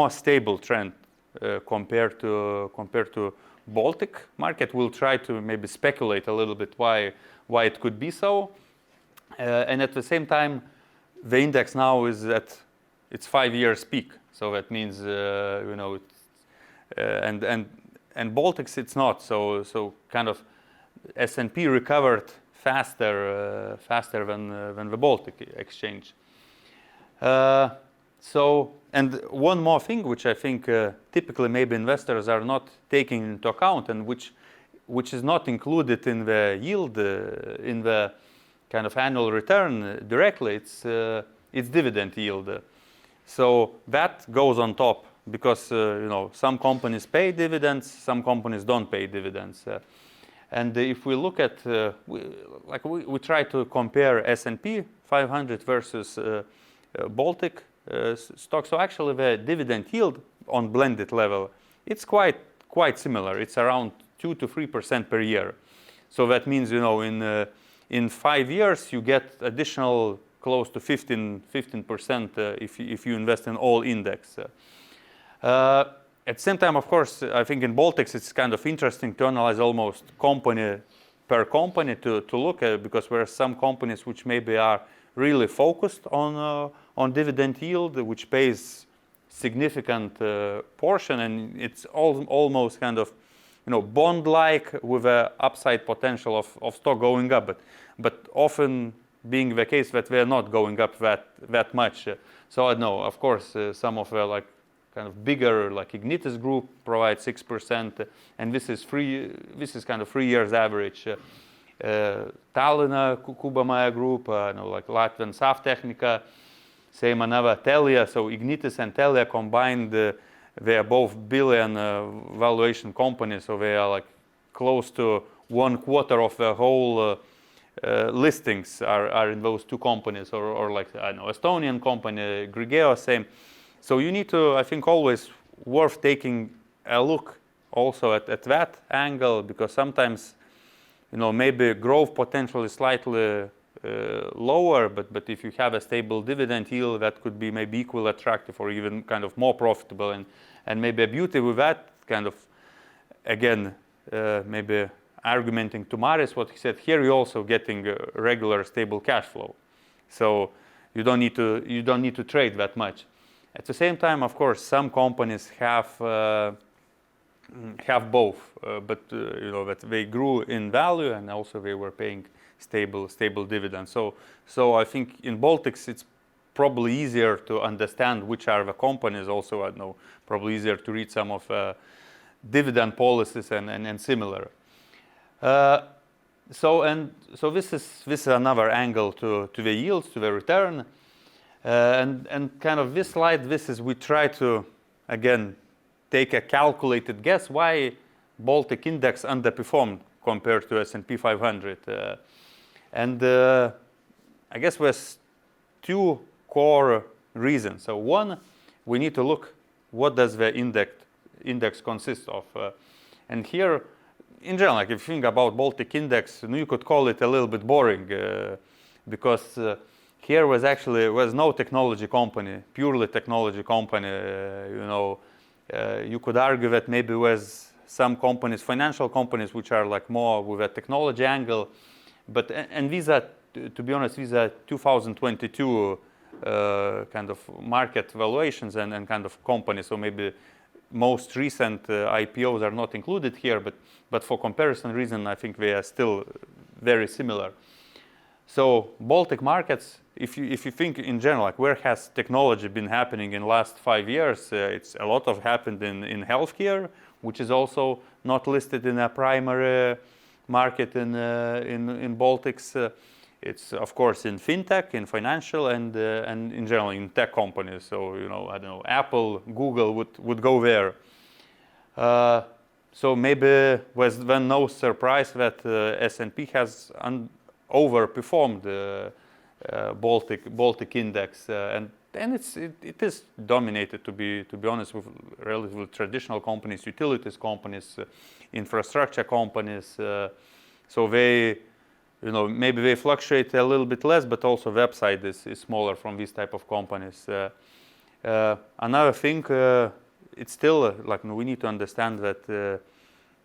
stable trend compared to Baltic market. We'll try to maybe speculate a little bit why it could be so. And at the same time, the index now is at its 5 years peak. So that means and Baltics it's not. So kind of S&P recovered faster than the Baltic exchange. So, and one more thing which I think typically maybe investors are not taking into account, and which is not included in the yield, in the kind of annual return directly, it's dividend yield. So that goes on top, because some companies pay dividends, some companies don't pay dividends. And if we look at, we try to compare S&P 500 versus Baltic stocks. So actually the dividend yield on blended level, it's quite similar. It's around 2 to 3% per year. So that means, in 5 years you get additional close to 15% if you invest in all index. At the same time, of course, I think in Baltics it's kind of interesting to analyze almost company per company to look at, because there are some companies which maybe are really focused on dividend yield, which pays significant portion, and it's almost kind of bond-like with a upside potential of stock going up, but often being the case that they're not going up that much. So I know, of course, some of the kind of bigger, like Ignitis Group, provides 6%, and this is kind of 3 years average. Tallinna Kuba Group, like Latvian Saftechnika, same another Telia. So Ignitis and Telia combined, they are both billion valuation companies, so they are like close to 1/4 of the whole listings are in those two companies, or like Estonian company Grigeo, same. So you need to, I think, always worth taking a look also at that angle, because sometimes maybe growth potential is slightly lower, but if you have a stable dividend yield, that could be maybe equally attractive or even kind of more profitable. And maybe a beauty with that kind of, again, maybe argumenting to Maris what he said, here you're also getting a regular stable cash flow. So you don't need to trade that much. At the same time, of course, some companies have both, but that they grew in value and also they were paying stable dividends. So I think in Baltics it's probably easier to understand which are the companies. Also, I know probably easier to read some of dividend policies and similar. So this is another angle to the yields, to the return. And kind of this slide, we try to, again, take a calculated guess why Baltic index underperformed compared to S&P 500. And I guess there's two core reasons. So one, we need to look what does the index consist of. And here, in general, like if you think about Baltic index, you could call it a little bit boring because here was no technology company, purely technology company. You could argue that maybe was some companies, financial companies, which are like more with a technology angle. But and these are, to be honest, these are 2022 kind of market valuations and kind of companies. So maybe most recent IPOs are not included here, but for comparison reason, I think they are still very similar. So Baltic markets, if you think in general, like where has technology been happening in the last 5 years, it's a lot of happened in healthcare, which is also not listed in a primary market in Baltics. It's of course in fintech, in financial, and in general in tech companies. So I don't know, Apple, Google would go there. So maybe was then no surprise that S&P has overperformed the Baltic index, and it is dominated, to be honest, with relatively traditional companies, utilities companies, infrastructure companies. So they, maybe they fluctuate a little bit less, but also the upside is smaller from these type of companies. Another thing, it's still like we need to understand that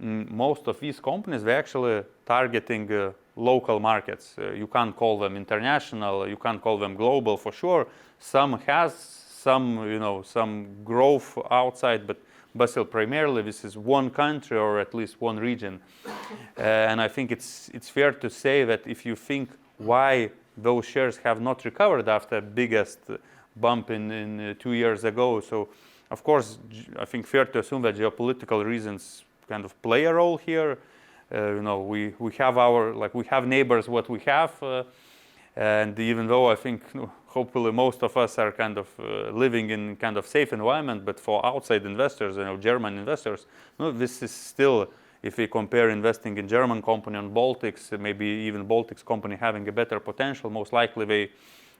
most of these companies, they're actually targeting local markets. You can't call them international, you can't call them global for sure. Some has some growth outside, but still primarily this is one country or at least one region. And I think it's fair to say that if you think why those shares have not recovered after biggest bump in 2 years ago, so of course I think fair to assume that geopolitical reasons kind of play a role here. We have neighbors what we have, and even though I think hopefully most of us are kind of living in kind of safe environment, but for outside investors, German investors, this is still, if we compare investing in German company on Baltics, maybe even Baltics company having a better potential, most likely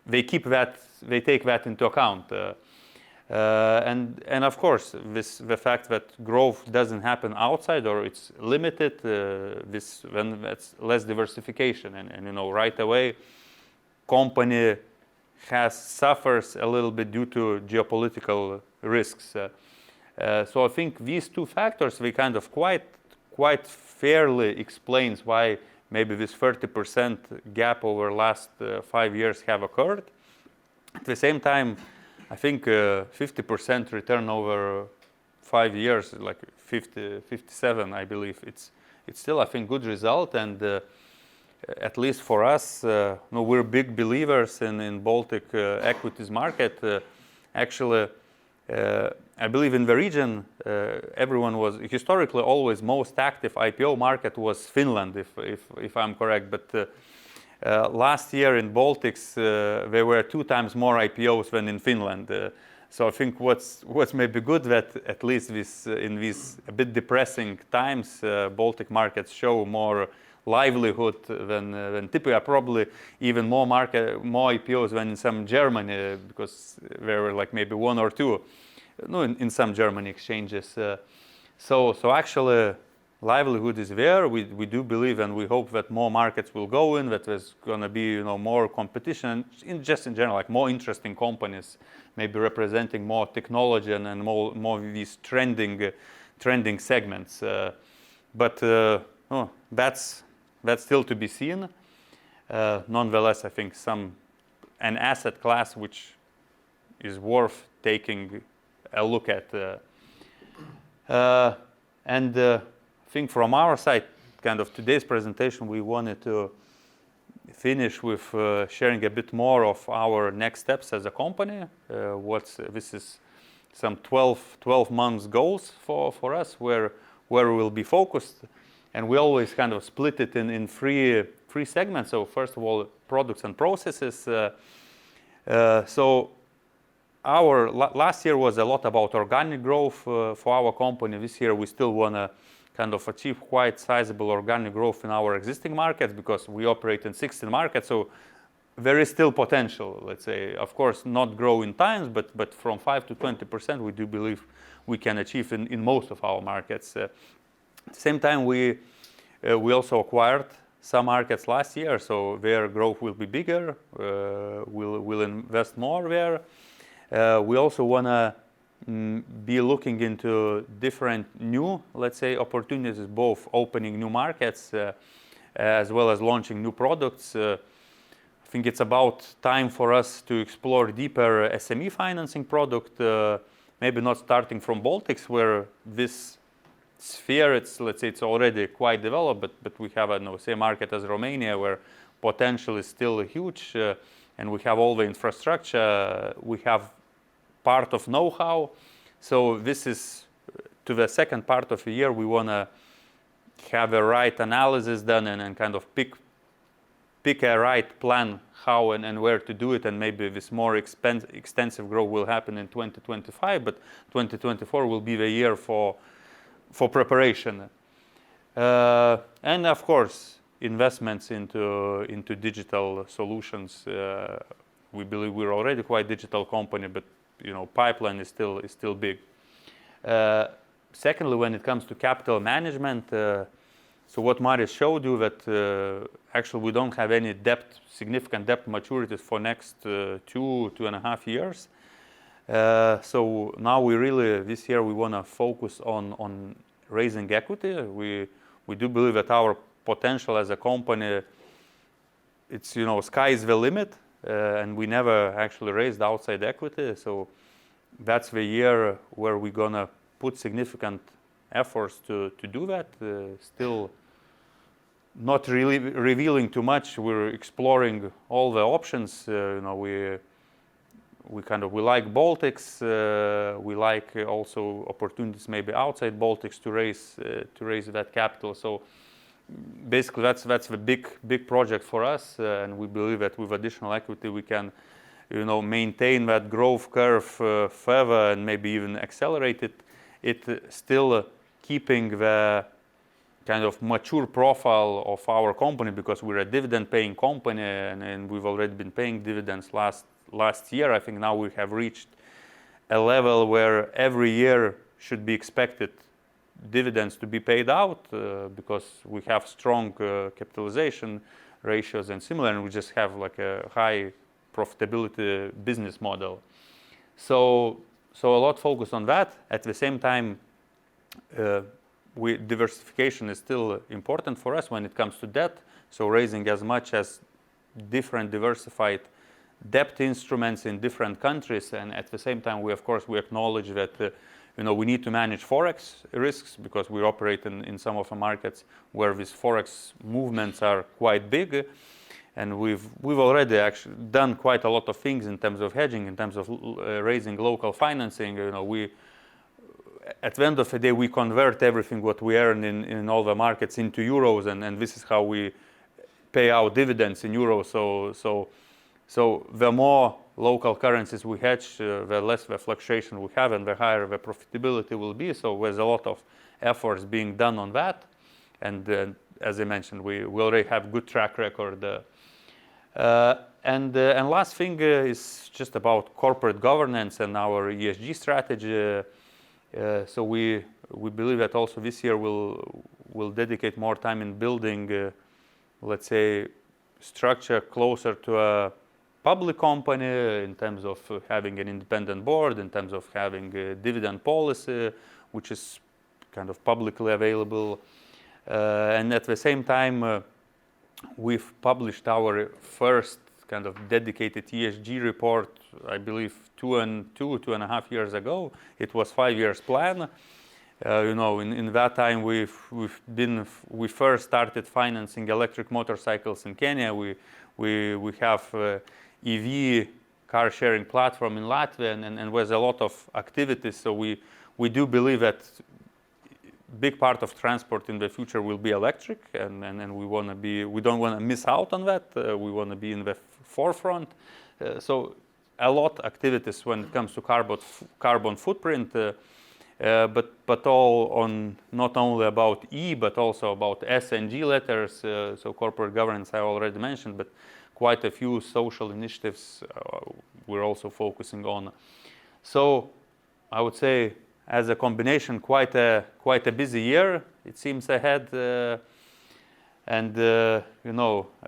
they keep that, they take that into account. And of course, the fact that growth doesn't happen outside or it's limited, when that's less diversification, and right away, company suffers a little bit due to geopolitical risks. So I think these two factors, they kind of quite fairly explains why maybe this 30% gap over last 5 years have occurred. At the same time, I think 50% return over 5 years, like 57, I believe. It's still, I think, good result, and at least for us, we're big believers in Baltic equities market. Actually, I believe in the region, everyone was historically always most active IPO market was Finland, if I'm correct, but. Last year in Baltics, there were 2 times more IPOs than in Finland. So I think what's maybe good that at least in these a bit depressing times, Baltic markets show more livelihood than typically, probably even more IPOs than in some Germany, because there were like maybe 1 or 2 in some German exchanges. So actually, livelihood is there. We do believe and we hope that more markets will go in, that there's going to be more competition, in general, like more interesting companies, maybe representing more technology and more these trending segments. But that's still to be seen. Nonetheless, I think an asset class which is worth taking a look at. I think from our side, kind of today's presentation, we wanted to finish with sharing a bit more of our next steps as a company. This is some 12 months goals for us, where we will be focused, and we always kind of split it in three segments. So first of all, products and processes. So our last year was a lot about organic growth for our company. This year we still want to kind of achieve quite sizable organic growth in our existing markets because we operate in 16 markets. So there is still potential, let's say. Of course, not grow in times, but from 5 to 20% we do believe we can achieve in most of our markets. At the same time, we also acquired some markets last year, so their growth will be bigger. We'll invest more there. We also want to be looking into different new, let's say, opportunities, both opening new markets as well as launching new products. I think it's about time for us to explore deeper SME financing product, maybe not starting from Baltics, where this sphere, let's say it's already quite developed, but we have a same market as Romania, where potential is still huge, and we have all the infrastructure, we have part of know-how. So this is to the second part of the year, we want to have a right analysis done and kind of pick a right plan how and where to do it, and maybe this more extensive growth will happen in 2025, but 2024 will be the year for preparation. And of course, investments into digital solutions. We believe we're already quite digital company, but pipeline is still big. Secondly, when it comes to capital management, so what Marius showed you that actually we don't have any significant debt maturities for next 2.5 years. So now this year we want to focus on raising equity. We do believe that our potential as a company, it's sky is the limit, and we never actually raised outside equity. So that's the year where we're gonna put significant efforts to do that. Still not really revealing too much. We're exploring all the options. We like Baltics. We like also opportunities maybe outside Baltics to raise that capital. So basically that's the big project for us, and we believe that with additional equity we can maintain that growth curve further and maybe even accelerate it. It still keeping the kind of mature profile of our company, because we're a dividend paying company, and we've already been paying dividends last year. I think now we have reached a level where every year should be expected dividends to be paid out, because we have strong capitalization ratios and similar, and we just have like a high profitability business model. So a lot focus on that. At the same time, diversification is still important for us when it comes to debt. So raising as much as different diversified debt instruments in different countries, and at the same time we acknowledge that we need to manage forex risks, because we operate in some of the markets where these forex movements are quite big, and we've already actually done quite a lot of things in terms of hedging, in terms of raising local financing. At the end of the day, we convert everything what we earn in all the markets into euros, and this is how we pay out dividends in euros. So the more local currencies we hedge, the less the fluctuation we have, and the higher the profitability will be. So there's a lot of efforts being done on that, and as I mentioned, we already have good track record. And last thing is just about corporate governance and our ESG strategy. So we believe that also this year we'll dedicate more time in building, let's say, structure closer to a public company, in terms of having an independent board, in terms of having a dividend policy, which is kind of publicly available. And at the same time, we've published our first kind of dedicated ESG report, I believe 2.5 years ago. It was 5 years plan. In that time we first started financing electric motorcycles in Kenya. We have EV car sharing platform in Latvia, and there's a lot of activities. So we do believe that big part of transport in the future will be electric, and we don't want to miss out on that. We want to be in the forefront. So a lot activities when it comes to carbon footprint, but all on not only about E, but also about S and G letters. So corporate governance I already mentioned, but quite a few social initiatives we're also focusing on. So I would say, as a combination, quite a busy year it seems ahead, and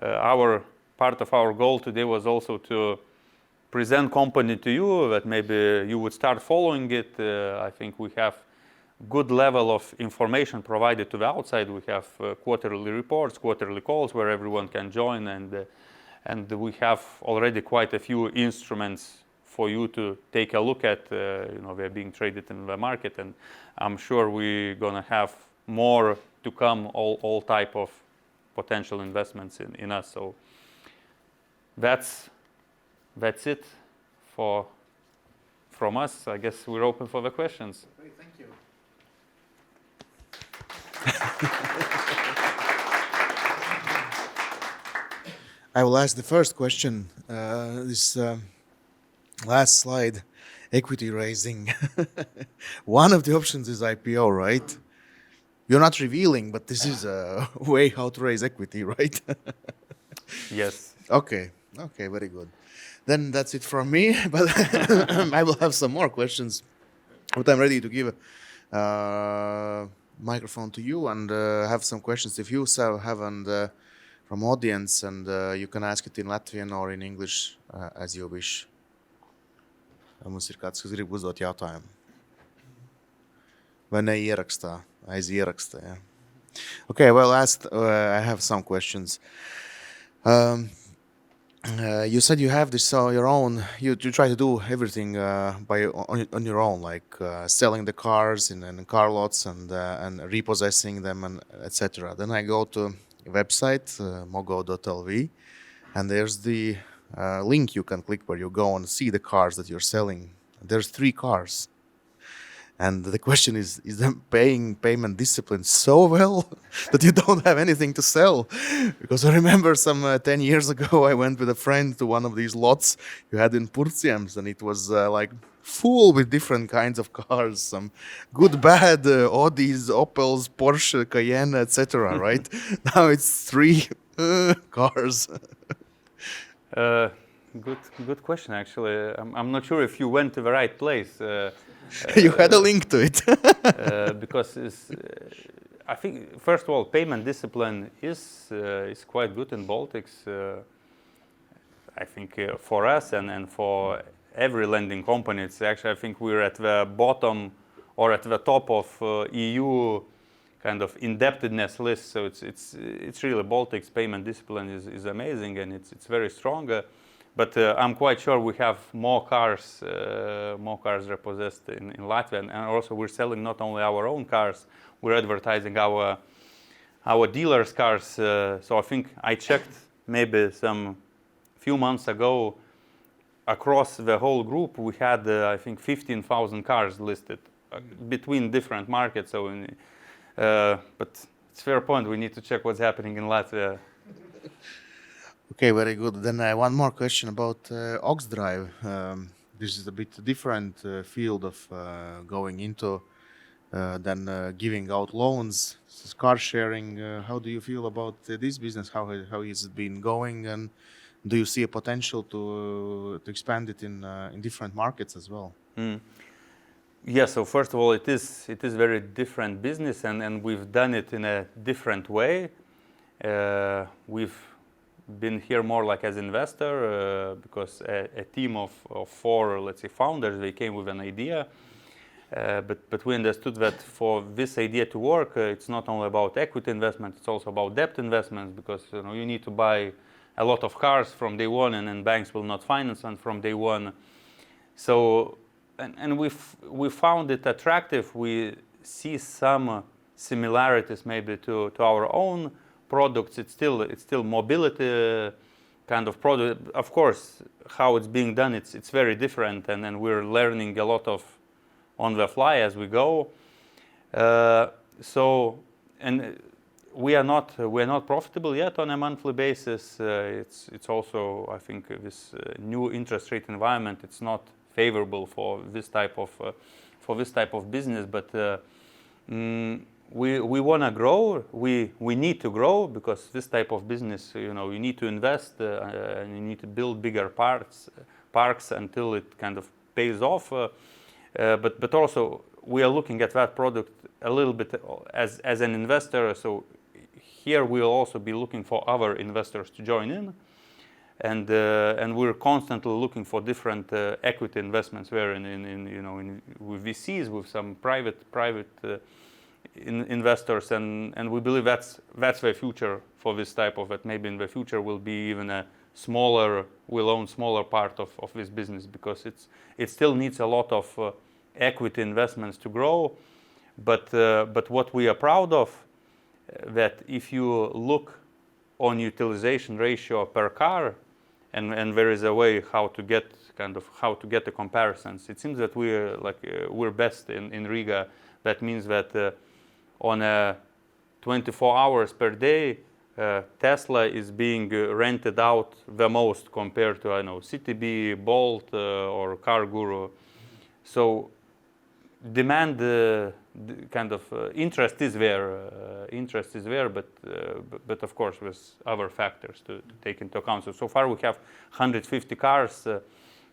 our part of our goal today was also to present company to you, that maybe you would start following it. I think we have good level of information provided to the outside. We have quarterly reports, quarterly calls where everyone can join, and we have already quite a few instruments for you to take a look at. They're being traded in the market, and I'm sure we're gonna have more to come, all type of potential investments in us. So that's it from us. I guess we're open for the questions. Great, thank you. I will ask the first question. This last slide, equity raising. One of the options is IPO, right? You're not revealing, but this is a way how to raise equity, right? Yes. Okay, very good. Then that's it from me, but I will have some more questions. But I'm ready to give a microphone to you and have some questions if you have and from audience, and you can ask it in Latvian or in English as you wish. Mums ir kāds, kas grib uzdot jautājumu. Vai ne ierakstā, aiz ieraksta, yeah. Okay, well, I have some questions. You said you have this your own. You try to do everything on your own, like selling the cars in car lots and repossessing them and etc. Then I go to a website mogo.lv, and there's the link you can click where you go and see the cars that you're selling. There's 3 cars. And the question is the payment discipline so well that you don't have anything to sell? Because I remember some 10 years ago, I went with a friend to one of these lots you had in Purciems, and it was like full with different kinds of cars, some good, bad, Audis, Opels, Porsche, Cayenne, etc. Right? Now it's 3 cars. Good question, actually. I'm not sure if you went to the right place. You had a link to it. Because I think, first of all, payment discipline is quite good in Baltics. I think for us and for every lending company, it's actually, I think we're at the bottom or at the top of EU kind of indebtedness list. So it's really Baltics payment discipline is amazing, and it's very strong. But I'm quite sure we have more cars repossessed in Latvia, and also we're selling not only our own cars, we're advertising our dealers' cars. So I think I checked maybe some few months ago, across the whole group we had I think 15,000 cars listed between different markets. So, but it's a fair point. We need to check what's happening in Latvia. Okay, very good. Then one more question about Oxdrive. This is a bit different field of going into than giving out loans. This is car sharing. How do you feel about this business? How has it been going, and do you see a potential to expand it in different markets as well? Yeah. So first of all, it is very different business, and we've done it in a different way. We've been here more like as investor because a team of 4, let's say, founders, they came with an idea, but we understood that for this idea to work, it's not only about equity investment, it's also about debt investments, because you need to buy a lot of cars from day one, and then banks will not finance them from day one. So and we found it attractive. We see some similarities maybe to our own products. It's still mobility kind of product. Of course, how it's being done, it's very different, and then we're learning a lot of on the fly as we go. So, and we are not profitable yet on a monthly basis. It's also, I think, this new interest rate environment. It's not favorable for this type of business. But we want to grow. We need to grow because this type of business, you need to invest and you need to build bigger parks until it kind of pays off. But also we are looking at that product a little bit as an investor. So here we'll also be looking for other investors to join in, and we're constantly looking for different equity investments. Where in with VCs, with some private investors, and we believe that's the future for this type of it. Maybe in the future will be even we'll own smaller part of this business because it still needs a lot of equity investments to grow. But what we are proud of, that if you look on utilization ratio per car, and there is a way how to get the comparisons. It seems that we're best in Riga. That means that on 24 hours per day, Tesla is being rented out the most compared to CTB, Bolt, or Car Guru. So demand kind of interest is there, but of course with other factors to take into account. So far we have 150 cars,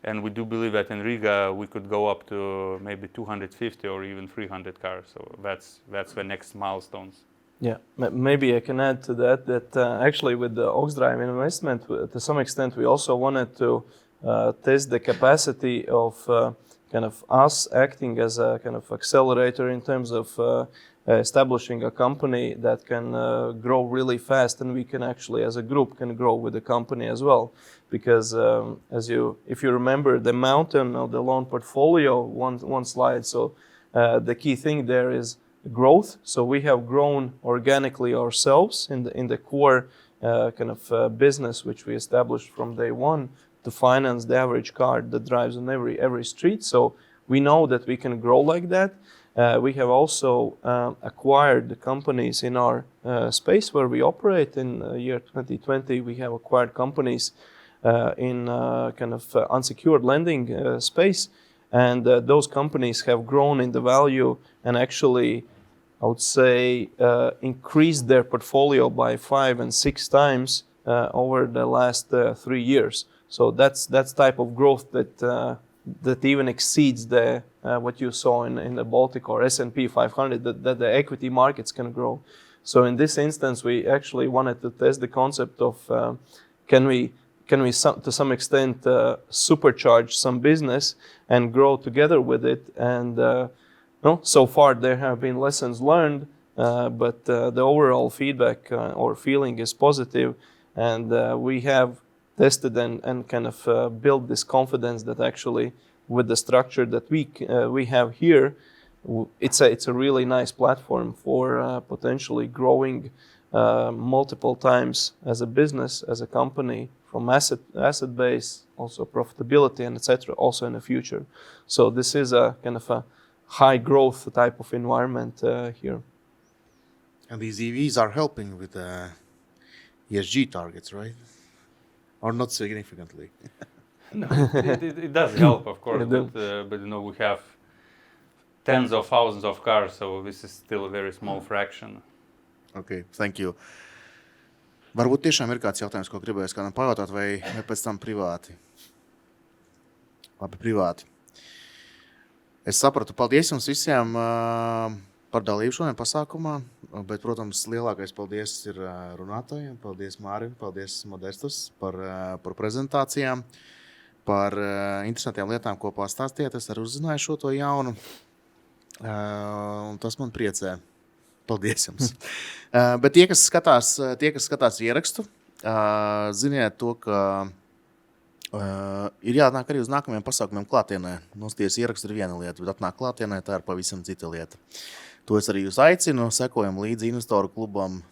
and we do believe that in Riga we could go up to maybe 250 or even 300 cars. So that's the next milestones. Yeah, maybe I can add to that actually with the Oxdrive investment, to some extent we also wanted to test the capacity of kind of us acting as a kind of accelerator in terms of establishing a company that can grow really fast, and we can actually as a group can grow with the company as well. Because if you remember the mountain of the loan portfolio, one slide, so the key thing there is growth. So we have grown organically ourselves in the core kind of business which we established from day one to finance the average car that drives on every street. So we know that we can grow like that. We have also acquired the companies in our space where we operate. In year 2020, we have acquired companies in kind of unsecured lending space, and those companies have grown in the value and actually, I would say, increased their portfolio by 5 and 6 times over the last 3 years. So that's type of growth that even exceeds the what you saw in the Baltic or S&P 500 that the equity markets can grow. So in this instance, we actually wanted to test the concept of can we to some extent supercharge some business and grow together with it. And so far there have been lessons learned, but the overall feedback or feeling is positive, and we have tested and kind of build this confidence that actually with the structure that we have here, it's a really nice platform for potentially growing multiple times as a business, as a company, from asset base, also profitability, and etc. also in the future. So this is a kind of a high growth type of environment here. And these EVs are helping with ESG targets, right? Or not significantly? No, it does help, of course, but we have tens of thousands of cars, so this is still a very small fraction. Okay, thank you. Varbūt tiešām ir kāds jautājums, ko gribējis kādam pajautāt, vai pēc tam privāti? Labi, privāti. Es sapratu, paldies jums visiem par dalību šodien pasākumā, bet, protams, lielākais paldies ir runātājiem. Paldies Mārim, paldies Modestus par prezentācijām, par interesantiem lietām, ko pastāstījāt. Es arī uzzināju šo to jaunu, un tas man priecē. Paldies jums. Bet tie, kas skatās ierakstu, ziniet to, ka ir jāatnāk arī uz nākamajiem pasākumiem klātienē. Nosties ierakstu ir viena lieta, bet atnāk klātienē, tā ir pavisam cita lieta. To es arī jūs aicinu, sekojam līdzi Investoru Klubam.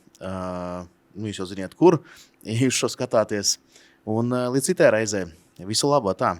Jūs jau ziniet, kur jūs šo skatāties. Un līdz citai reizē. Visu labo tā!